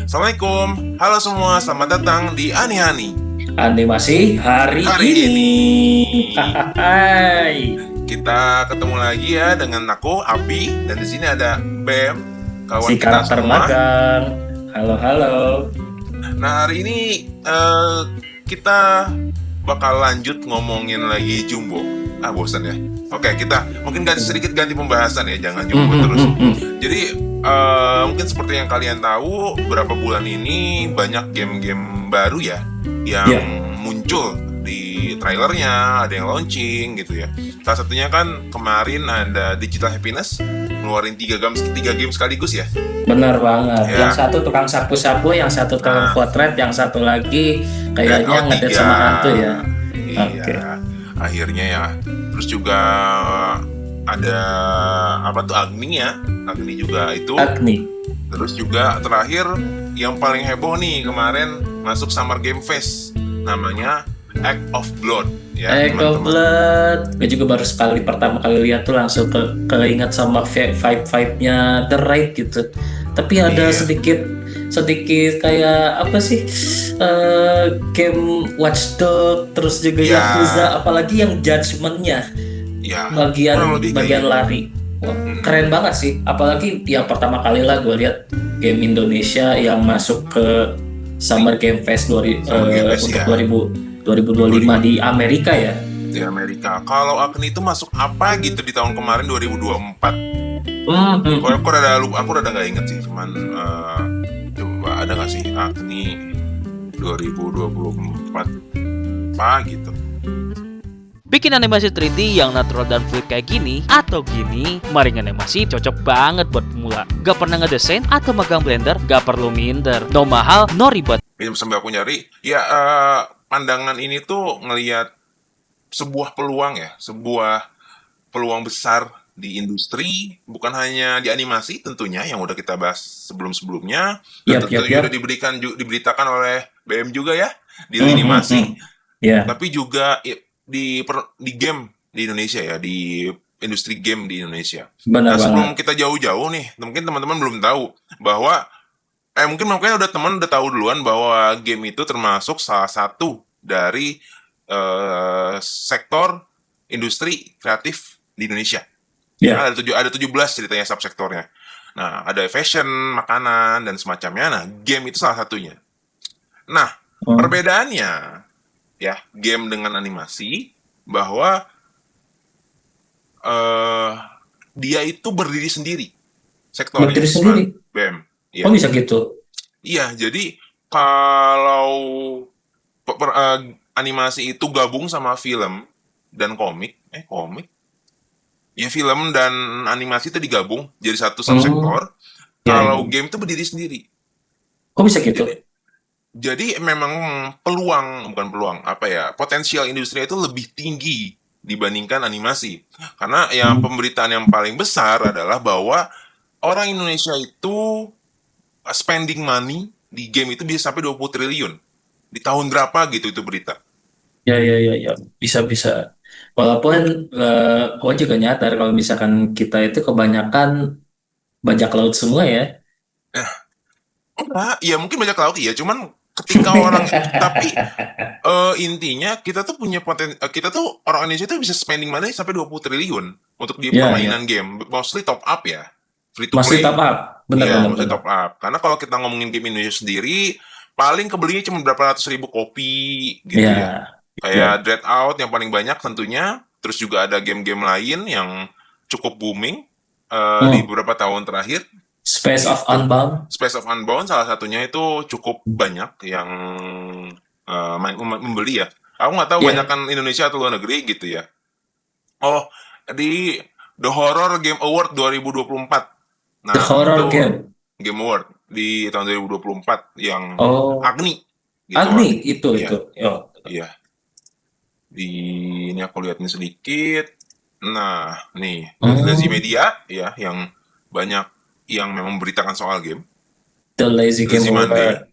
Assalamualaikum, halo semua, selamat datang di Ani Hani. Animasi hari Hari ini. ini Hai. kita ketemu lagi ya dengan aku, Abi, dan di sini ada Bem, Si kawan kita karakter semua. magang. Halo, halo. Nah, hari ini kita bakal lanjut ngomongin lagi Jumbo. Bosan ya. Oke, kita mungkin sedikit ganti pembahasan ya, jangan Jumbo terus. Jadi mungkin seperti yang kalian tahu, beberapa bulan ini banyak game-game baru ya yang Ya, muncul di trailernya, ada yang launching gitu ya. Salah satunya kan kemarin ada Digital Happiness ngeluarin tiga game sekaligus ya. benar banget. Yang Ya, satu tukang sapu-sapu, yang satu tukang nah, potret, yang satu lagi Dead kayaknya Out ngedet 3. sama hantu ya. Oke. Iya, akhirnya ya. Terus juga ada apa tuh Agni ya. Agni juga itu. Agni. Terus juga terakhir yang paling heboh nih kemarin masuk Summer Game Fest. Namanya Act of Blood ya, Echo teman-teman. Blood. Gue juga baru pertama kali lihat tuh langsung keinget sama vibe-nya The Raid gitu. Tapi ada Iya. sedikit kayak apa sih, game Watch Dogs, terus juga Ya, Yakuza, apalagi yang Judgment-nya ya. Kurang bagian lebih kayak bagian gitu. lari. Wah, keren Mm-mm. banget sih, apalagi yang pertama kali lah gue lihat game Indonesia yang masuk ke Summer Game Fest Summer Game Fest untuk ya. 2025 25 di Amerika ya. di Amerika. Kalau Agni itu masuk apa gitu di tahun kemarin 2024? Hmm, hmm, Aku hmm. rada lupa, aku rada nggak inget sih, cuman coba ada nggak sih Agni 2024 apa gitu. Bikin animasi 3D yang natural dan fluid kayak gini atau gini, maring animasi cocok banget buat pemula. Gak pernah ngedesain atau megang blender, gak perlu minder. No mahal, no ribet. Ini sambil aku nyari, ya pandangan ini tuh ngelihat sebuah peluang ya, sebuah peluang besar di industri, bukan hanya di animasi tentunya yang udah kita bahas sebelum-sebelumnya, dan Yap, yap, tentunya udah yap. diberitakan oleh BM juga ya di Hmm, lini hmm, hmm. animasi, Ya, tapi juga di game di Indonesia ya, di industri game di Indonesia. benar Nah, sebelum banget. kita jauh-jauh nih, mungkin teman-teman belum tahu bahwa mungkin makanya udah tahu duluan bahwa game itu termasuk salah satu dari sektor industri kreatif di Indonesia. Ya. Kan ada 17 ceritanya subsektornya. Nah, ada fashion, makanan dan semacamnya. Nah, game itu salah satunya. Nah, Hmm. perbedaannya ya game dengan animasi bahwa eh dia itu berdiri sendiri sektornya, Berdiri sendiri. BEM. Oh, Iya. bisa gitu. Iya, jadi kalau animasi itu gabung sama film dan komik, ya film dan animasi itu digabung jadi satu Hmm. subsektor. Ya, ya. Kalau game itu berdiri sendiri. Kok bisa gitu? Jadi jadi memang bukan peluang, apa ya, potensial industri itu lebih tinggi dibandingkan animasi. Karena yang Hmm. pemberitaan yang paling besar adalah bahwa orang Indonesia itu spending money di game itu bisa sampai 20 triliun. Di tahun berapa gitu itu berita. Ya, ya, ya, ya. Bisa, bisa. Walaupun gue juga nyadar kalau misalkan kita itu kebanyakan bajak laut semua ya. Enggak, ya mungkin banyak laut ya, cuman ketika orang tapi intinya kita tuh kita tuh orang Indonesia tuh bisa spending money sampai 20 triliun untuk di Ya, ya. permainan game, mostly top up ya, free to Masih top play. up. Benar, Iya, benar, mostly benar. top up. Karena kalau kita ngomongin game Indonesia sendiri, paling kebelinya cuma berapa ratus ribu kopi gitu ya. Ya, Kayak ya. Dread Out yang paling banyak tentunya. Terus juga ada game-game lain yang cukup booming di Hmm. beberapa tahun terakhir Space of gitu. Unbound. Space of Unbound salah satunya itu cukup banyak yang membeli ya. Aku nggak tahu Ya, banyakan Indonesia atau luar negeri gitu ya. Oh, di The Horror Game Award 2024. the Nah, itu horror game. Game Award di tahun 2024 yang Oh, Agni gitu, Agni Agni. itu. Iya, Oh. iya. Di ini aku liatin sedikit. Nah, nih dari Lazy Hmm. Media ya yang banyak yang memang memberitakan soal game. The Lazy Game Lazy Monday Award.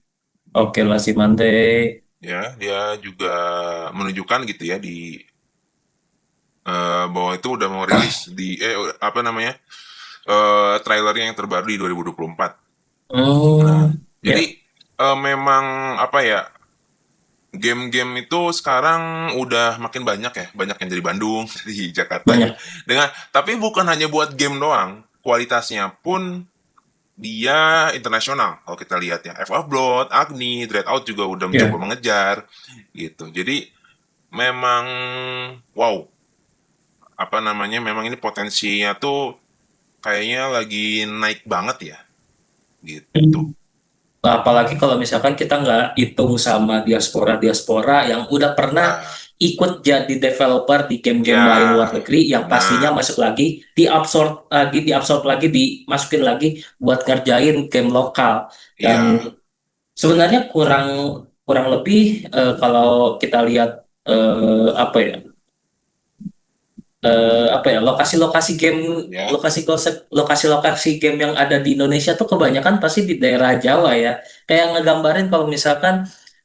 Oke, Lazy Monday. ya, dia juga menunjukkan gitu ya di bahwa itu udah mau rilis di apa namanya? Trailernya yang terbaru di 2024. Nah, Hmm. jadi Ya. memang apa ya, game-game itu sekarang udah makin banyak ya, banyak yang dari Bandung, dari Jakarta gitu. Banyak. Tapi bukan hanya buat game doang, kualitasnya pun dia internasional kalau kita lihat ya. FF Blood, Agni, Dreadout juga udah mencoba Ya. mengejar gitu. Jadi memang wow, apa namanya? Memang ini potensinya tuh kayaknya lagi naik banget ya gitu. Nah, apalagi kalau misalkan kita nggak hitung sama diaspora-diaspora yang udah pernah Ya, ikut jadi developer di game-game lain luar ya, negeri yang pastinya benar. masuk lagi, diabsorb lagi, dimasukin lagi buat ngerjain game lokal. Dan Iya, sebenarnya kurang kurang lebih kalau kita lihat apa ya lokasi-lokasi game ya. lokasi-lokasi game yang ada di Indonesia tuh kebanyakan pasti di daerah Jawa ya. Kayak ngegambarin kalau misalkan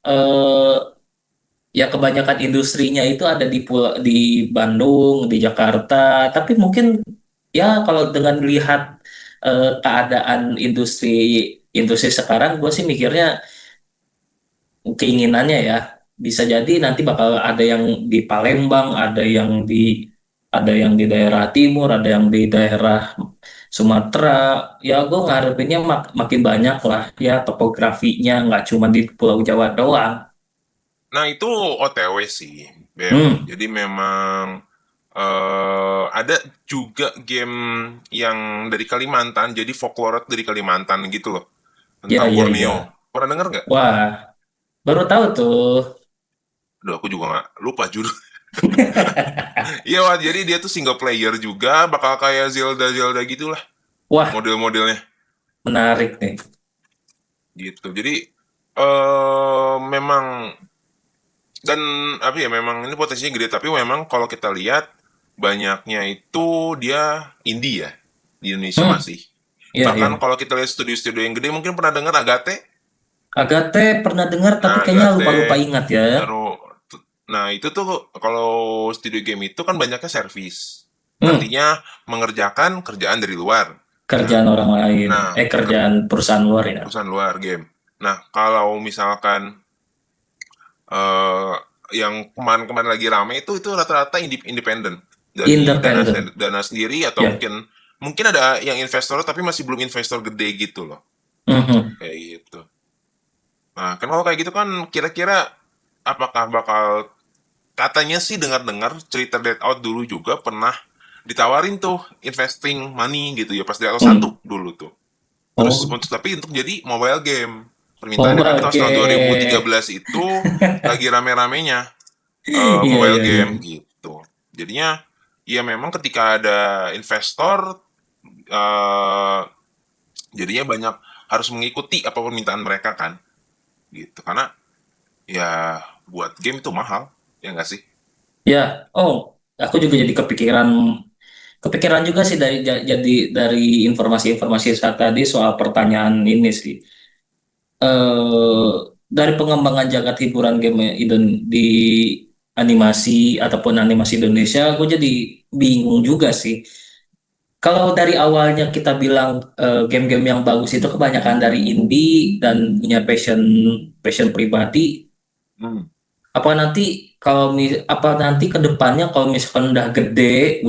eh, ya kebanyakan industrinya itu ada di Bandung, di Jakarta. Tapi mungkin ya kalau dengan lihat keadaan industri industri sekarang, gue sih mikirnya keinginannya ya bisa jadi nanti bakal ada yang di Palembang, ada yang di daerah timur, ada yang di daerah Sumatera. Ya gue ngarepinnya makin banyak lah ya topografinya nggak cuma di Pulau Jawa doang. Nah, itu OTW sih, Bem. Hmm, Jadi memang ada juga game yang dari Kalimantan, jadi folklore dari Kalimantan gitu loh, ya tentang ya ya. Borneo. Pernah denger nggak? Wah, baru tahu tuh. Aduh, aku juga nggak lupa judul. Iya, Wak, jadi dia tuh single player juga, bakal kayak Zelda-Zelda gitulah Wah, model-modelnya menarik nih. gitu. Jadi memang dan apa ya, memang ini potensinya gede, tapi memang kalau kita lihat banyaknya itu dia indie ya di Indonesia Hmm, masih. ya Bahkan ya. kalau kita lihat studio-studio yang gede, mungkin pernah dengar Agate. Agate pernah dengar tapi Nah, kayaknya Agate lupa-lupa ingat ya. taruh. Nah, itu tuh kalau studio game itu kan banyaknya servis. Hmm, Artinya mengerjakan kerjaan dari luar. Nah, kerjaan orang lain. nah, Kerjaan perusahaan luar ya. perusahaan luar game. Nah, kalau misalkan eh yang kemarin-kemarin lagi rame itu rata-rata independen dari Independen. dana sendiri, atau Ya. mungkin mungkin ada yang investor tapi masih belum investor gede gitu loh, Mhm. kayak gitu. Nah, kan kalau kayak gitu kan kira-kira apakah bakal, katanya sih dengar-dengar cerita Dead Out dulu juga pernah ditawarin tuh investing money gitu ya pas Dead Out Hmm. 1 dulu tuh. Terus Oh, tapi untuk jadi mobile game. Permintaannya kan mobile pas tahun game. 2013 itu lagi rame-ramenya Iya, mobile iya, iya. game gitu. Jadinya ya memang ketika ada investor eh, jadinya banyak harus mengikuti apa permintaan mereka kan gitu. Karena ya buat game itu mahal, ya nggak sih? Ya, oh, aku juga jadi kepikiran kepikiran juga sih jadi dari informasi-informasi saat tadi soal pertanyaan ini sih. eh dari pengembangan jagat hiburan game di animasi ataupun animasi Indonesia, gue jadi bingung juga sih. Kalau dari awalnya kita bilang game-game yang bagus itu kebanyakan dari indie dan punya passion passion pribadi, Hmm. apa nanti ke depannya kalau misalkan udah gede,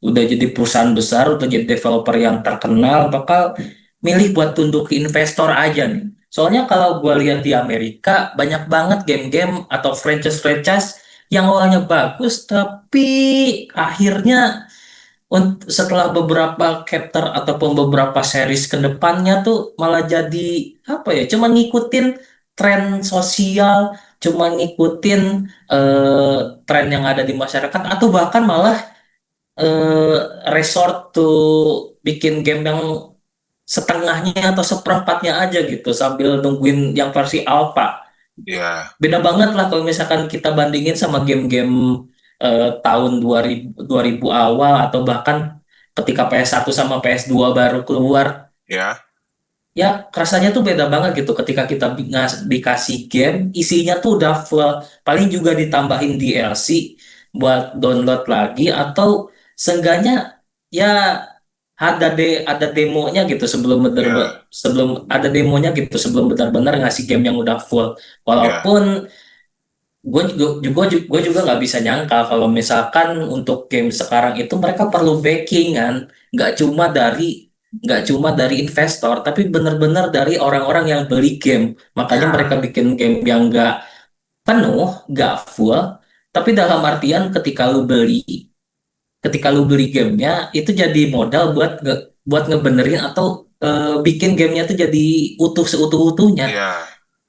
udah jadi perusahaan besar, udah jadi developer yang terkenal, bakal milih buat tunduk ke investor aja nih. Soalnya kalau gue lihat di Amerika banyak banget game-game atau franchise-franchise yang awalnya bagus tapi akhirnya setelah beberapa chapter ataupun beberapa series ke depannya tuh malah jadi apa ya? Cuma ngikutin tren sosial, cuma ngikutin tren yang ada di masyarakat atau bahkan malah eh, resort tuh bikin game yang setengahnya atau seperempatnya aja gitu sambil nungguin yang versi alpha. Ya, Beda banget lah kalau misalkan kita bandingin sama game-game tahun 2000 awal atau bahkan ketika PS1 sama PS2 baru keluar. ya, Ya, rasanya tuh beda banget gitu ketika kita dikasih game, isinya tuh udah full, paling juga ditambahin DLC buat download lagi atau seenggaknya ya ada demonya gitu Ya, sebelum ada demonya gitu sebelum benar-benar ngasih game yang udah full. ya, Walaupun gue juga nggak bisa nyangka kalau misalkan untuk game sekarang itu mereka perlu backingan, nggak cuma dari investor, tapi benar-benar dari orang-orang yang beli game. Makanya mereka ya, bikin game yang nggak penuh, nggak full, tapi dalam artian ketika lu beli gamenya itu jadi modal buat ngebenerin atau bikin gamenya tuh jadi utuh seutuh-utuhnya. ya.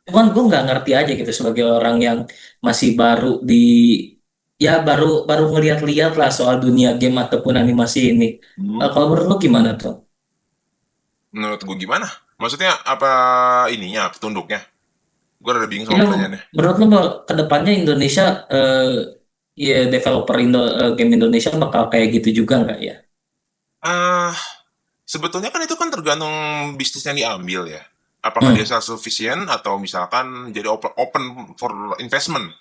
Cuman gue nggak ngerti aja gitu sebagai orang yang masih baru ya baru baru ngeliat-liat lah soal dunia game ataupun animasi ini. Kalau menurut lo gimana tuh? Menurut gue gimana? Maksudnya apa ininya, petunduknya? Gue rada bingung Ya, sama pertanyaannya. menurut lo ke depannya Indonesia ya developer game Indonesia bakal kayak gitu juga nggak ya? Ah, sebetulnya kan itu kan tergantung bisnis yang diambil ya. Apakah dia Hmm, self sufficient atau misalkan jadi open for investment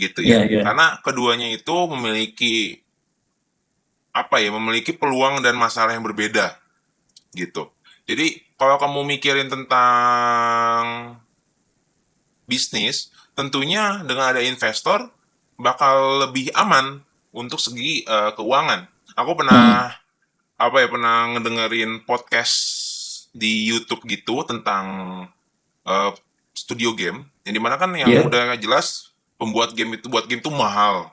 gitu ya. ya ya. Karena keduanya itu memiliki apa ya, memiliki peluang dan masalah yang berbeda gitu. Jadi kalau kamu mikirin tentang bisnis, tentunya dengan ada investor bakal lebih aman untuk segi keuangan. Aku Hmm, pernah ngedengerin podcast di YouTube gitu tentang eh, studio game yang dimana kan yang ya. udah jelas pembuat game itu buat game tuh mahal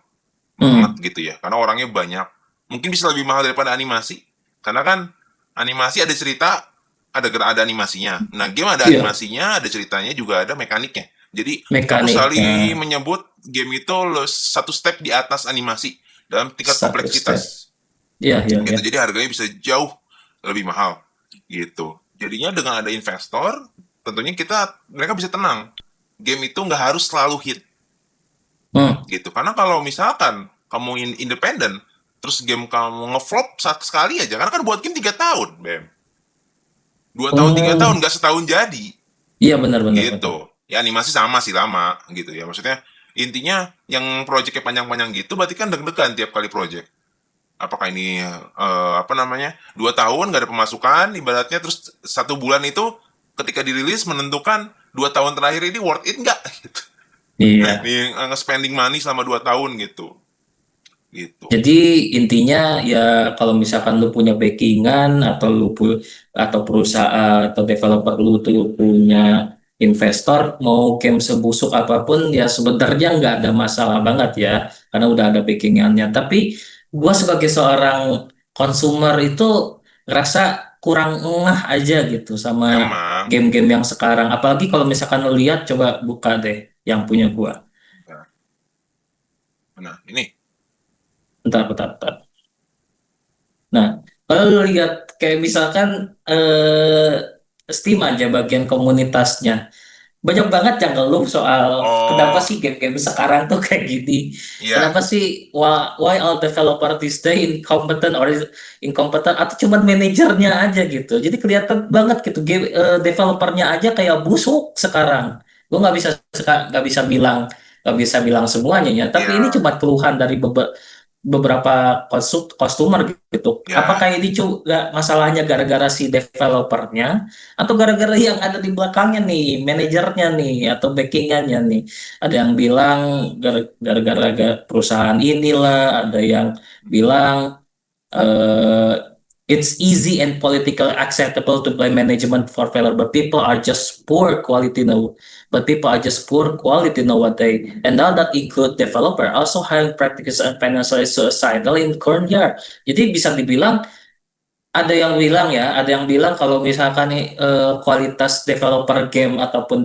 banget Hmm, gitu ya karena orangnya banyak, mungkin bisa lebih mahal daripada animasi karena kan animasi ada cerita, ada animasinya. Nah, game ada iya. animasinya, ada ceritanya, juga ada mekaniknya. Jadi aku Mekaniknya selalu menyebut game itu satu step di atas animasi dalam tingkat satu step. kompleksitas Iya iya gitu. iya. Jadi harganya bisa jauh lebih mahal gitu. Jadinya dengan ada investor, tentunya mereka bisa tenang. Game itu nggak harus selalu hit Hmm. gitu. Karena kalau misalkan kamu independen, terus game kamu ngeflop sekali aja, karena kan buat game 3 tahun, Bem. 2 tahun, 3 tahun, Oh, nggak setahun jadi iya benar benar benar. gitu. Ya animasi sama sih lama gitu ya. Maksudnya intinya yang proyeknya panjang-panjang gitu, berarti kan deg-degan tiap kali proyek. Apakah ini apa namanya 2 tahun nggak ada pemasukan ibaratnya, terus 1 bulan itu ketika dirilis menentukan 2 tahun terakhir ini worth it nggak gitu. Iya. Nih nge-spending money selama 2 tahun gitu gitu. Jadi intinya ya kalau misalkan lu punya backingan atau perusahaan atau developer lu tuh punya investor mau game sebusuk apapun ya sebenarnya nggak ada masalah banget ya karena udah ada backingannya. Tapi gua sebagai seorang konsumer itu ngerasa kurang ngeh aja gitu sama Emang. game-game yang sekarang. Apalagi kalau misalkan lu lihat coba buka deh yang punya gua. Nah, ini Bentar, bentar, bentar. Nah, kalau lu lihat kayak misalkan Steam aja bagian komunitasnya, banyak banget yang ngeluh soal kenapa oh sih game-game sekarang tuh kayak gini. iya Kenapa sih why all developer these day incompetent or incompetent atau cuman manajernya aja gitu. Jadi kelihatan banget gitu developernya aja kayak busuk sekarang. Gue nggak bisa bilang semuanya ya, tapi ini iya cuma keluhan dari beberapa customer gitu. Apakah ya ini juga masalahnya gara-gara si developernya atau gara-gara yang ada di belakangnya nih, manajernya nih atau backingannya nih? Ada yang bilang gara-gara perusahaan inilah, ada yang bilang uh, it's easy and politically acceptable to blame management for failure, but people are just poor quality know. But people are just poor quality nowadays, and now that include developer also hiring practices and financially suicidal in current year. Jadi bisa dibilang ada yang bilang kalau misalkan nih kualitas developer game ataupun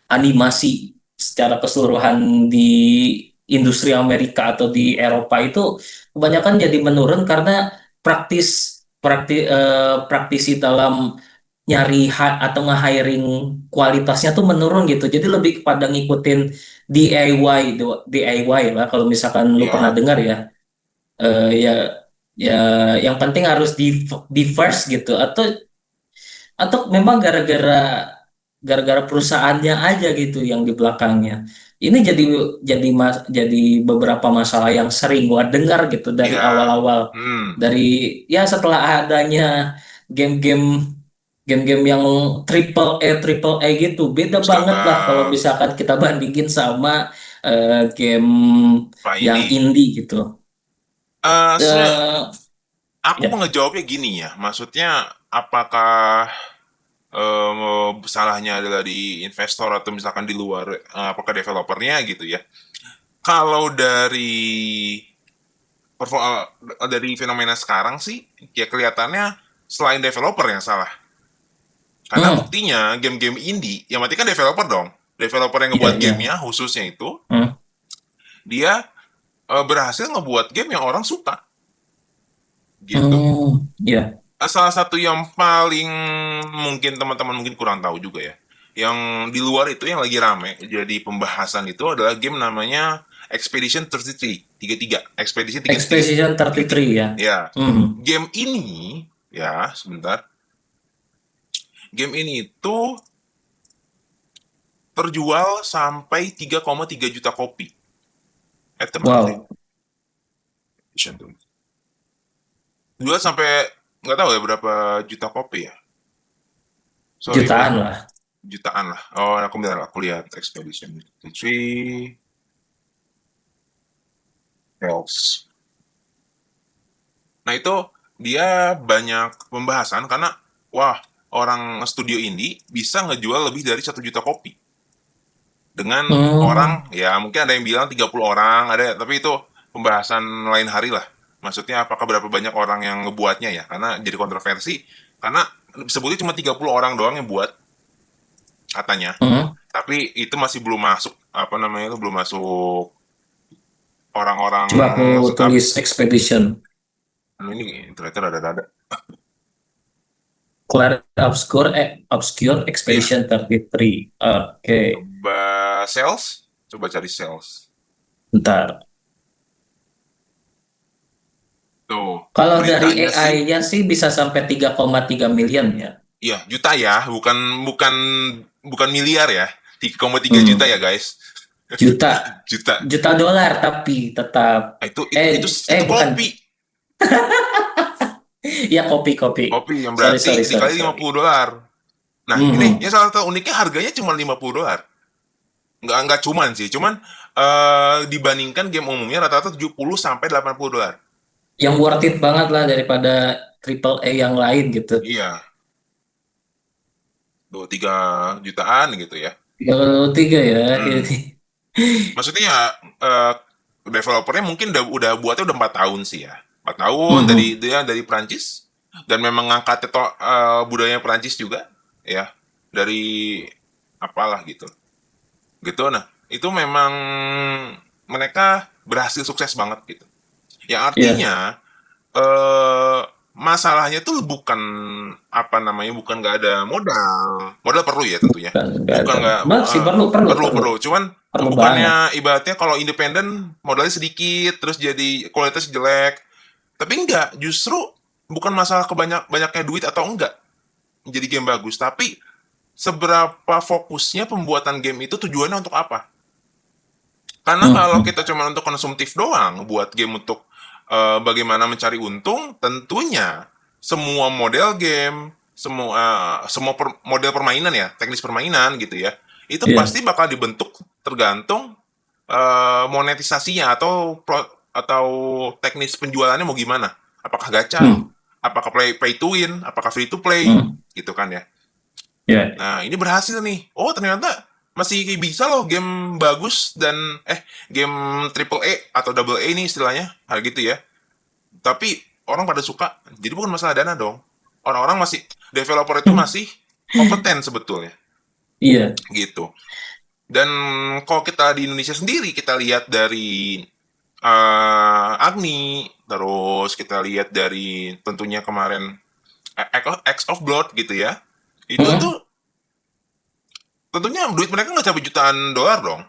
animasi secara keseluruhan di industri Amerika atau di Eropa itu kebanyakan jadi menurun karena praktisi dalam nyari atau nge-hiring kualitasnya tuh menurun gitu. Jadi lebih kepada ngikutin DIY DIY lah kalau misalkan lu pernah ya dengar ya. Ya ya yang penting harus di first gitu atau memang gara-gara gara-gara perusahaannya aja gitu yang di belakangnya. Ini jadi beberapa masalah yang sering gua dengar gitu dari Iya. awal-awal, Hmm. dari ya setelah adanya game-game game-game yang triple A gitu, beda banget lah kalau Astaga, misalkan kita bandingin sama game Pak yang ini. indie gitu. Sebenarnya Eh aku ya. mau ngejawabnya gini ya. Maksudnya, apakah salahnya adalah di investor atau misalkan di luar, apakah developernya gitu ya? Kalau dari fenomena sekarang sih, ya kelihatannya selain developer yang salah. Karena Hmm, buktinya game-game indie, yang berarti kan developer dong. Developer yang iya ngebuat iya. gamenya khususnya itu, Hmm. dia berhasil ngebuat game yang orang suka gitu. Ya. Salah satu yang paling mungkin teman-teman mungkin kurang tahu juga ya, yang di luar itu yang lagi rame jadi pembahasan itu adalah game namanya Expedition 33, Expedition 33, Expedition 33. 33 ya. Ya, Hmm. game ini ya sebentar, game ini tuh terjual sampai 3,3 juta kopi at the monthly Wow, edition tuh. Jual sampai nggak tahu ya berapa juta kopi ya. Sorry, jutaan lah. jutaan lah. Oh, aku lihat Expedition 33 sales. Nah, itu dia banyak pembahasan karena wah, orang studio indie bisa ngejual lebih dari 1 juta kopi dengan Hmm. orang, ya mungkin ada yang bilang 30 orang, ada, tapi itu pembahasan lain hari lah. Maksudnya apakah berapa banyak orang yang ngebuatnya ya? Karena jadi kontroversi karena sebetulnya cuma 30 orang doang yang buat katanya. Hmm. Tapi itu masih belum masuk, apa namanya itu belum masuk orang-orang Coba aku suka. tulis Expedition. Ini ternyata rada-rada. Clair Obscure Iya, Expedition 33. Oke, coba sales, coba cari sales. bentar. Tuh, Kalau dari beritanya sih, AI-nya sih bisa sampai 3,3 million ya. iya juta ya, bukan bukan bukan miliar ya. 3,3 juta Hmm. ya guys. Juta, Juta. juta dolar tapi tetap. Itu itu itu, itu Bukan. kopi. Ya kopi. Kopi yang Sorry, berarti sorry, sorry, dikali lima sorry. puluh dolar. Nah, ini Hmm. yang salah satu uniknya harganya cuma 50 dolar. Nggak cuman sih, cuman dibandingkan game umumnya rata-rata 70 sampai 80 dolar. Yang worth it banget lah daripada triple A yang lain gitu. Iya, tuh 3 jutaan gitu ya. 3 ya. Hmm. Maksudnya ya, developernya mungkin udah buatnya udah 4 tahun sih ya. 4 tahun Mhm. dari Prancis dan memang ngangkat budaya Prancis juga ya, dari apalah gitu. Gitu, nah, itu memang mereka berhasil sukses banget gitu. Yang Iya, artinya eh masalahnya tuh bukan apa namanya, bukan nggak ada modal. Modal perlu ya tentunya. nggak Bukan ada. nggak Masih perlu, perlu. Cuman perlu banget. bukannya ibaratnya kalau independen modalnya sedikit terus jadi kualitas jelek. Tapi enggak, justru bukan masalah banyaknya duit atau enggak jadi game bagus, tapi seberapa fokusnya pembuatan game itu tujuannya untuk apa? Karena kalau Mhm. kita cuma untuk konsumtif doang, buat game untuk bagaimana mencari untung, tentunya semua model game, model permainan ya, teknis permainan gitu ya, itu Iya. pasti bakal dibentuk tergantung monetisasinya atau teknis penjualannya mau gimana. Apakah gacha, Hmm. apakah pay to win, apakah free to play, Hmm. gitu kan ya. Iya. Nah, ini berhasil nih. Oh, ternyata masih bisa loh game bagus dan game triple A atau double A nih istilahnya, hal gitu ya. Tapi orang pada suka. Jadi bukan masalah dana dong. Orang-orang masih developer itu masih kompeten sebetulnya, Iya. gitu. Dan kalau kita di Indonesia sendiri kita lihat dari Agni, terus kita lihat dari tentunya kemarin X of Blood gitu ya. Itu Hmm. tuh tentunya duit mereka nggak sampai jutaan dolar dong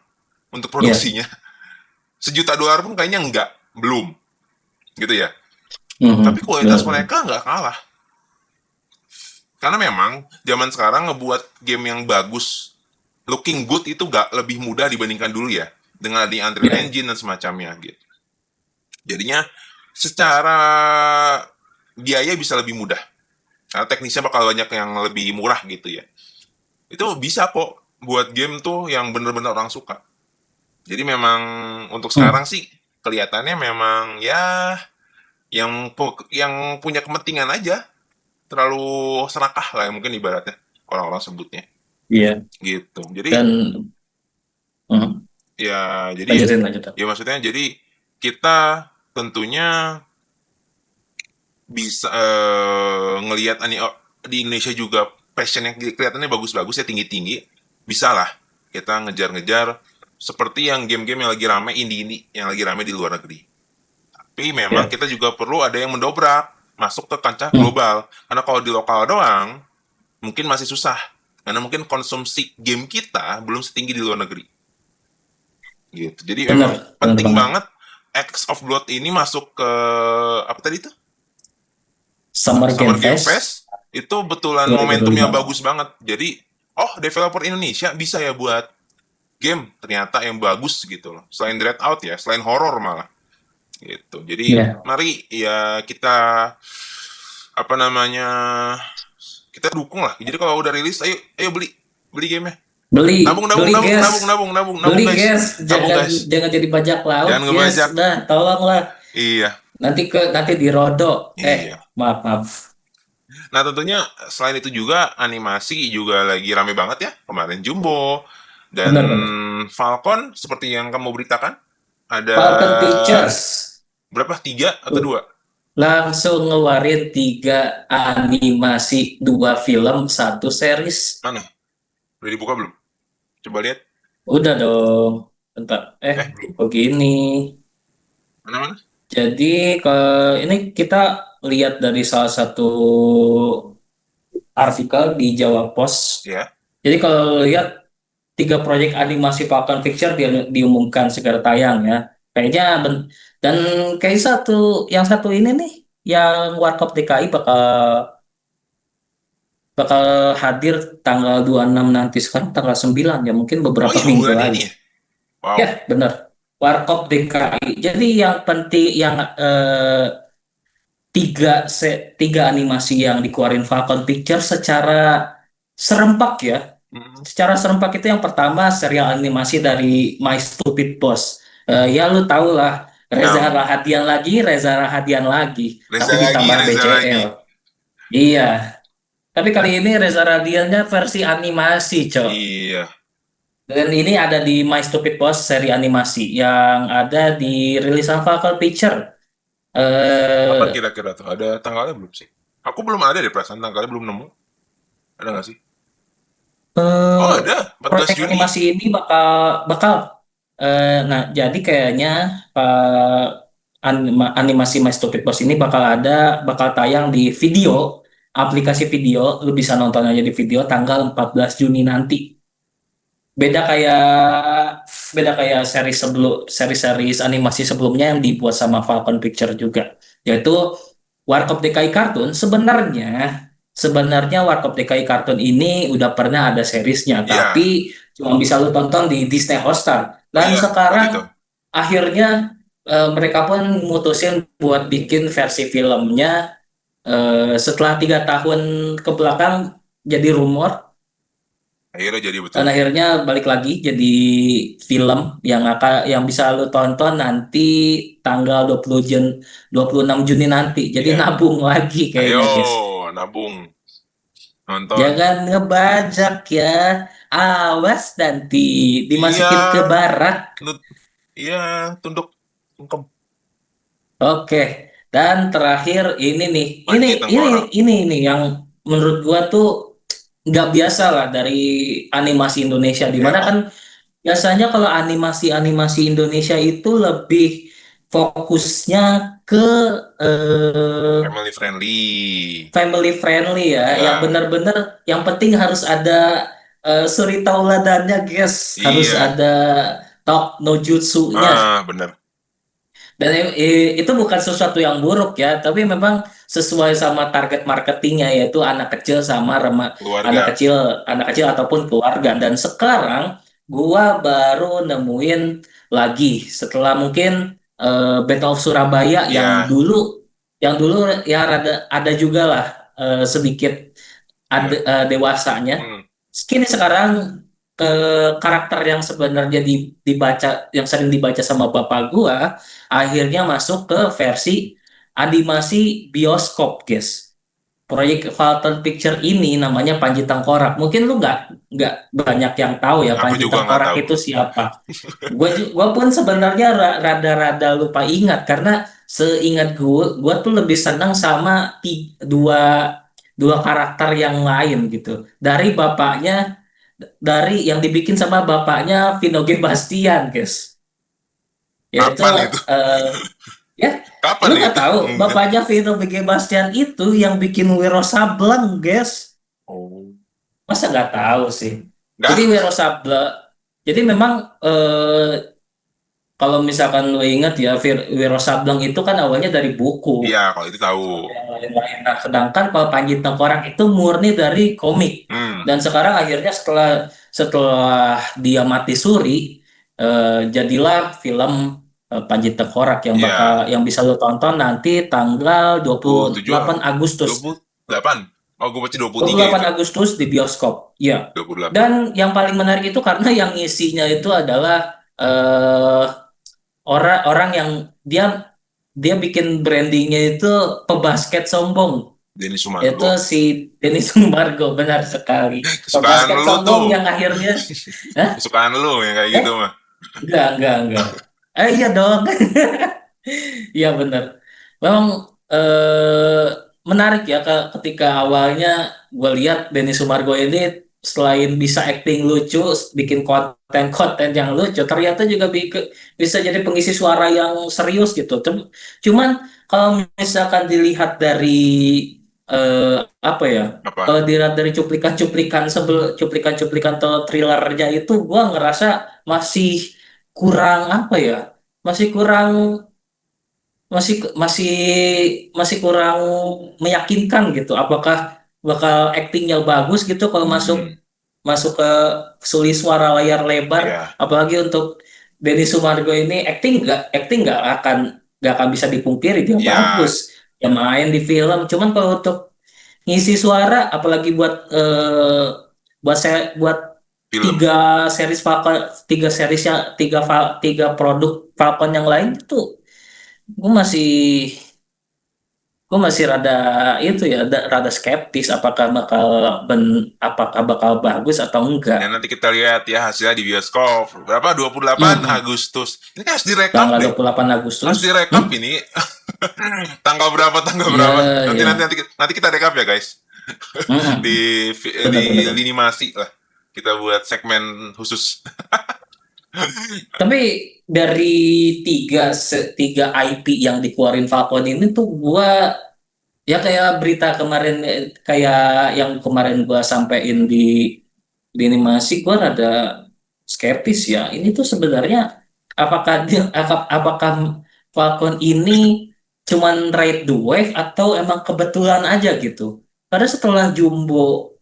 untuk Iya. produksinya. 1 juta dolar pun kayaknya nggak, belum, gitu ya. Mhm. Tapi kualitas Benar, benar. mereka nggak kalah, Karena memang zaman sekarang ngebuat game yang bagus, looking good itu gak lebih mudah dibandingkan dulu ya, dengan di Unreal Ya, Engine dan semacamnya gitu. Jadinya secara biaya bisa lebih mudah, karena teknisnya bakal banyak yang lebih murah gitu ya. Itu bisa kok buat game tuh yang bener-bener orang suka. Jadi memang untuk sekarang hmm, sih kelihatannya memang ya yang punya kepentingan aja, terlalu serakah lah ya mungkin ibaratnya orang-orang sebutnya iya. gitu. Jadi Dan hmm, ya jadi lanjutin lanjutin. ya maksudnya jadi kita tentunya bisa ngelihat di Indonesia juga passion yang kelihatannya bagus-bagus ya, tinggi-tinggi, bisa lah kita ngejar-ngejar seperti yang game-game yang lagi rame, indie-indie yang lagi rame di luar negeri. Tapi memang Ya. kita juga perlu ada yang mendobrak masuk ke kancah Hmm, global, karena kalau di lokal doang mungkin masih susah, karena mungkin konsumsi game kita belum setinggi di luar negeri gitu. Jadi bener, memang bener penting banget. banget X of Blood ini masuk ke apa tadi itu, Summer Summer Game Game Fest Fest. Itu betulan momentum yang 2025. bagus banget. Jadi oh, developer Indonesia bisa ya buat game ternyata yang bagus gitu loh, selain Dreadout ya, selain horor malah gitu. Jadi Ya, mari ya kita apa namanya, kita dukung lah. Jadi kalau udah rilis, ayo ayo beli beli gamenya. beli, Nabung nabung beli nabung guys, nabung nabung nabung nabung beli guys, guys, nabung jangan guys. jangan jadi bajak laut Jangan guys, ngebajak. udah tolonglah. Iya Nanti dirodok. iya. Maaf maaf. Nah tentunya selain itu juga animasi juga lagi rame banget ya. Kemarin Jumbo dan Bener bener. Falcon seperti yang kamu beritakan. Ada Falcon Pictures berapa? 3 atau 2? langsung ngeluarin 3 animasi, 2 film, 1 series. Mana? Udah dibuka belum? Coba lihat. Udah dong. Bentar. Belum. Begini. Mana mana? Jadi ke ini kita lihat dari salah satu artikel di Jawa Post. Ya. Jadi kalau lihat 3 proyek animasi Falcon Picture diumumkan segera tayang ya. Kayaknya dan kayak yang satu ini nih, yang Warkop DKI bakal bakal hadir tanggal 26 nanti, sekarang tanggal 9 ya, mungkin Oh beberapa iya minggu bulan ini lagi. ya. Wow. Ya, benar. Warkop DKI. Jadi yang penting yang tiga animasi yang dikeluarin Falcon Picture secara serempak ya. Mm-mm. Secara serempak itu yang pertama serial animasi dari My Stupid Boss. Ya lu tau lah, Tahu. Reza Rahadian lagi, Reza tapi lagi, ditambah Reza lagi. BCL. Iya, tapi kali ini Reza Rahadiannya versi animasi, Cok. Iya. Dan ini ada di My Stupid Boss seri animasi yang ada di rilisan Falcon Picture. Kapan Eh, kira-kira tuh? Ada tanggalnya belum sih? Aku belum ada deh perasaan tanggalnya belum nemu. Ada nggak sih? Oh eh, ada, 14 proyek Juni. animasi ini bakal bakal nah jadi kayaknya animasi My Stupid Boss ini bakal tayang di aplikasi video, lu bisa nonton aja di video tanggal 14 Juni nanti. Beda kayak beda kayak seri animasi sebelumnya yang dibuat sama Falcon Picture juga, yaitu Warkop DKI Cartoon. Sebenarnya Warkop DKI Cartoon ini udah pernah ada seriesnya, Iya. tapi cuma bisa lu tonton di Disney Hotstar. Oh Dan iya, waktu itu. sekarang akhirnya mereka pun mutusin buat bikin versi filmnya setelah 3 tahun ke belakang jadi rumor. Akhirnya jadi Dan betul. akhirnya balik lagi jadi film yang bisa lu tonton nanti tanggal 26 Juni nanti. Jadi Iya. nabung lagi Ayo kayaknya, guys. nabung, nonton. Jangan ngebajak ya. Awas nanti Iya, dimasukin ke barak. nut, iya, tunduk sungkem. Oke. Dan terakhir ini nih. Ini Panji ini tengkorak. ini yang menurut gua tuh nggak biasa lah dari animasi Indonesia, di Ya, mana kan oh, biasanya kalau animasi-animasi Indonesia itu lebih fokusnya ke family friendly. family friendly ya, yang Ya, benar-benar yang penting harus ada suri tauladannya, guys, harus iya. ada talk no jutsu-nya. Bener. Dan itu bukan sesuatu yang buruk ya, tapi memang sesuai sama target marketingnya yaitu anak kecil sama Keluarga. anak kecil ataupun keluarga. Dan sekarang gua baru nemuin lagi setelah mungkin Battle of Surabaya Ya, yang dulu ya ada juga lah sedikit ya. dewasanya. Hmm. Kini sekarang karakter yang sebenarnya dibaca yang sering dibaca sama bapak gua akhirnya masuk ke versi animasi bioskop, guys. Proyek Falcon Picture ini namanya Panji Tengkorak. Mungkin lu nggak banyak yang tahu ya Aku Panji juga nggak Tengkorak tahu. itu siapa. Gua pun sebenarnya rada-rada lupa ingat karena seingat gua tuh lebih senang sama dua dua karakter yang lain gitu. Dari yang dibikin sama bapaknya Vino G. Bastian, guys. Yaitu Kapan itu? eh, ya, Kapan lu nggak itu? tahu Enggak. bapaknya Vino G. Bastian itu yang bikin Wiro Sableng, guys. Oh. Masa nggak tahu sih? Jadi Enggak? Wiro Sableng. Jadi memang kalau misalkan lu ingat ya Wiro Sableng itu kan awalnya dari buku. Iya, kalau itu tahu. Yang lain-lain. Nah, sedangkan kalau Panji Tengkorak itu murni dari komik. Hmm. Dan sekarang akhirnya setelah setelah dia mati suri, jadilah film Panji Tengkorak Iya. yang bisa lo tonton nanti tanggal 27 28 Agustus. 28. Oh, gue baca 23 28 itu. Agustus di bioskop. Ya. 28. Dan yang paling menarik itu karena yang isinya itu adalah orang-orang yang dia dia bikin brandingnya itu pebasket sombong. Denny Itu Sumargo. si Denny Sumbargo, benar sekali. Kesukaan Pebasket lu tuh. sombong yang akhirnya, Hah? Kesukaan lu yang kayak gitu Eh, mah. enggak. Iya dong. Iya benar. Memang eh, menarik ya ketika awalnya gue lihat Denny Sumargo ini selain bisa acting lucu, bikin konten-konten yang lucu, ternyata juga bisa jadi pengisi suara yang serius gitu. Cuman kalau misalkan dilihat dari apa ya? Apa? Kalau dilihat dari cuplikan-cuplikan atau thrillernya itu, gue ngerasa masih kurang apa ya? Masih kurang masih masih masih kurang meyakinkan gitu. Apakah bakal aktingnya bagus gitu kalau masuk Hmm. masuk ke suli suara layar lebar, Iya. apalagi untuk Denny Sumargo ini acting nggak akan bisa dipungkiri dia Iya. bagus, dia main di film. Cuman kalau untuk ngisi suara, apalagi buat Film. tiga series Falcon, tiga produk Falcon yang lain itu gue masih gue masih rada itu ya rada skeptis apakah bakal bagus atau enggak. Ya nanti kita lihat ya hasilnya di bioskop. Berapa? 28 Hmm, Agustus. Ini kan harus direkap tanggal deh. 28 Agustus. Harus direkap Hmm? ini. Tanggal berapa? Tanggal Iya, berapa? Nanti iya. nanti nanti, nanti kita rekap ya guys. Hmm, Di benar-benar. lini masi lah. Kita buat segmen khusus. Tapi dari tiga IP yang dikeluarin Falcon ini tuh gua ya kayak berita kemarin, kayak yang kemarin gua sampein di animasi, gua rada skeptis ya. Ini tuh sebenarnya apakah Falcon ini cuman ride the wave atau emang kebetulan aja gitu? Karena setelah Jumbo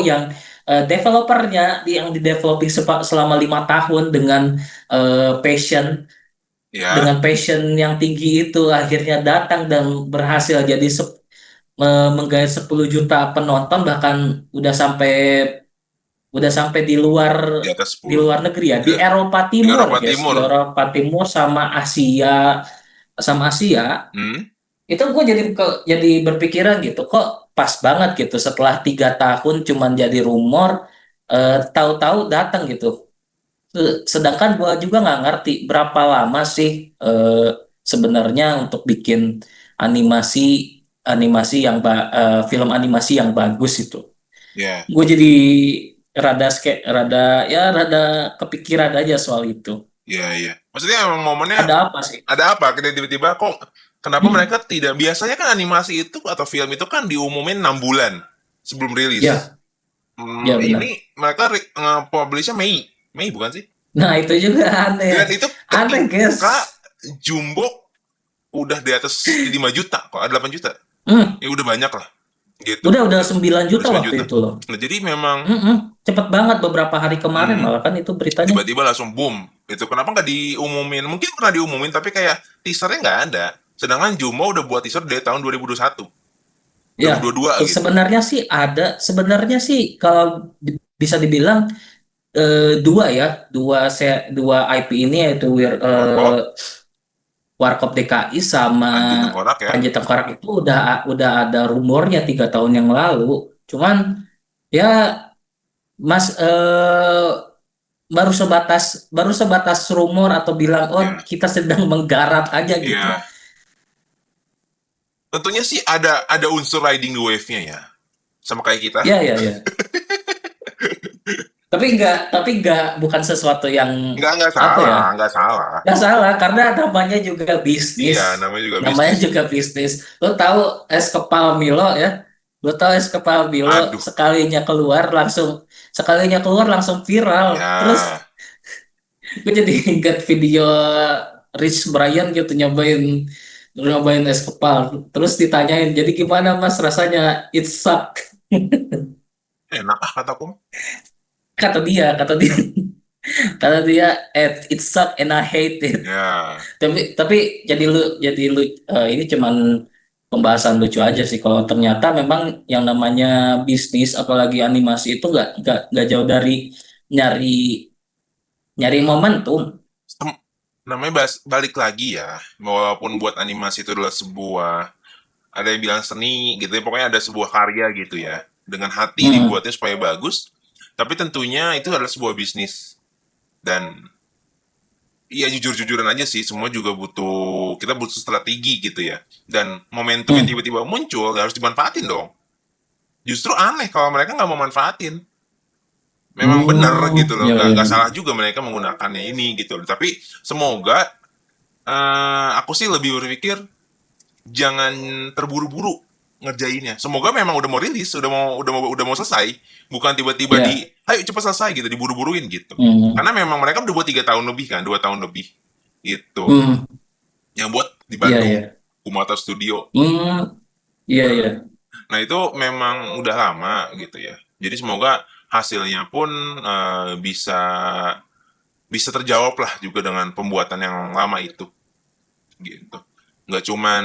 yang developernya yang di developing selama 5 tahun dengan Ya, passion yang tinggi itu akhirnya datang dan berhasil jadi menggait 10 juta penonton, bahkan udah sampai di atas di 10. luar negeri ya, di Ya. Eropa Di Timur, Eropa guys, di Timur. Eropa Timur sama Asia. Hmm? Itu gue jadi berpikiran gitu, kok pas banget gitu setelah 3 tahun cuman jadi rumor, tahu-tahu datang gitu. Sedangkan gue juga nggak ngerti berapa lama sih sebenarnya untuk bikin animasi film animasi yang bagus itu. Ya. Gue jadi rada kepikiran aja soal itu. Iya. Maksudnya emang momennya Ada apa sih? ada apa? Kita tiba-tiba kok kenapa Hmm, mereka tidak biasanya kan animasi itu atau film itu kan diumumin 6 bulan sebelum rilis. ya, ya Ini benar. mereka publishnya Mei. Mei bukan sih? Nah, itu juga Dan aneh. itu Aneh, ketika guys. Jumbo udah di atas 5 juta, kok ada 8 juta. Hmm, Ya udah banyak lah gitu. udah 9 Udah juta 9 waktu juta. itu loh. Nah, jadi memang Cepet banget beberapa hari kemarin mm, malah kan itu beritanya. tiba-tiba langsung boom. Itu kenapa nggak diumumin? Mungkin pernah diumumin tapi kayak teasernya nggak ada. Sedangkan Jumbo udah buat teaser dari tahun 2021, Ya, 2022 gitu. sebenarnya sih ada. Sebenarnya sih kalau bisa dibilang dua ya, dua IP ini yaitu Warkop, Warkop DKI sama Panji Tengkorak ya. Panji Tengkorak itu udah ada rumornya 3 tahun yang lalu. Cuman ya Mas baru sebatas rumor atau bilang oh Ya, kita sedang menggarap aja gitu. ya. Tentunya sih ada unsur riding the wave-nya ya. Sama kayak kita. Ya, ya, ya. Tapi nggak bukan sesuatu yang Nggak apa ya? salah, nggak salah. Nggak salah karena namanya juga Iya, bisnis. namanya juga Namanya bisnis. juga bisnis. Lo tahu es kepal Milo ya? Lo tahu es kepal Milo Aduh, sekalinya keluar langsung viral. Terus ya. gue jadi ingat video Rich Brian gitu nyobain nyobain es kepal. Terus ditanyain, jadi gimana Mas rasanya? It suck. Enak ah kataku. Kata dia, kata dia, it suck and I hate it. Ya, Tapi jadi lu ini cuman pembahasan lucu aja sih kalau ternyata memang yang namanya bisnis apalagi animasi itu nggak jauh dari nyari nyari momentum. Sem- namanya balik lagi ya. Walaupun buat animasi itu adalah sebuah, ada yang bilang seni gitu ya, pokoknya ada sebuah karya gitu ya. Dengan hati Hmm, dibuatnya supaya bagus. Tapi tentunya itu adalah sebuah bisnis. Dan iya jujur-jujuran aja sih, semua juga kita butuh strategi gitu ya. Dan momentum yang hmm. tiba-tiba muncul harus dimanfaatin dong. Justru aneh kalau mereka nggak mau manfaatin. Memang benar gitu loh, Ya, nggak ya. salah juga mereka menggunakannya ini gitu loh. Tapi semoga aku sih lebih berpikir jangan terburu-buru ngerjainnya. Semoga memang udah mau rilis, udah mau selesai, bukan tiba-tiba Ya. ayo cepat selesai gitu, diburu-buruin gitu. Hmm. Karena memang mereka udah buat 3 tahun lebih kan, 2 tahun lebih gitu. Hmm. Yang buat di Iya, Bandung, ya. Kumata Studio. Hmm. Iya, iya. Nah itu memang udah lama gitu ya. Jadi semoga hasilnya pun bisa bisa terjawab lah juga dengan pembuatan yang lama itu gitu. Nggak cuman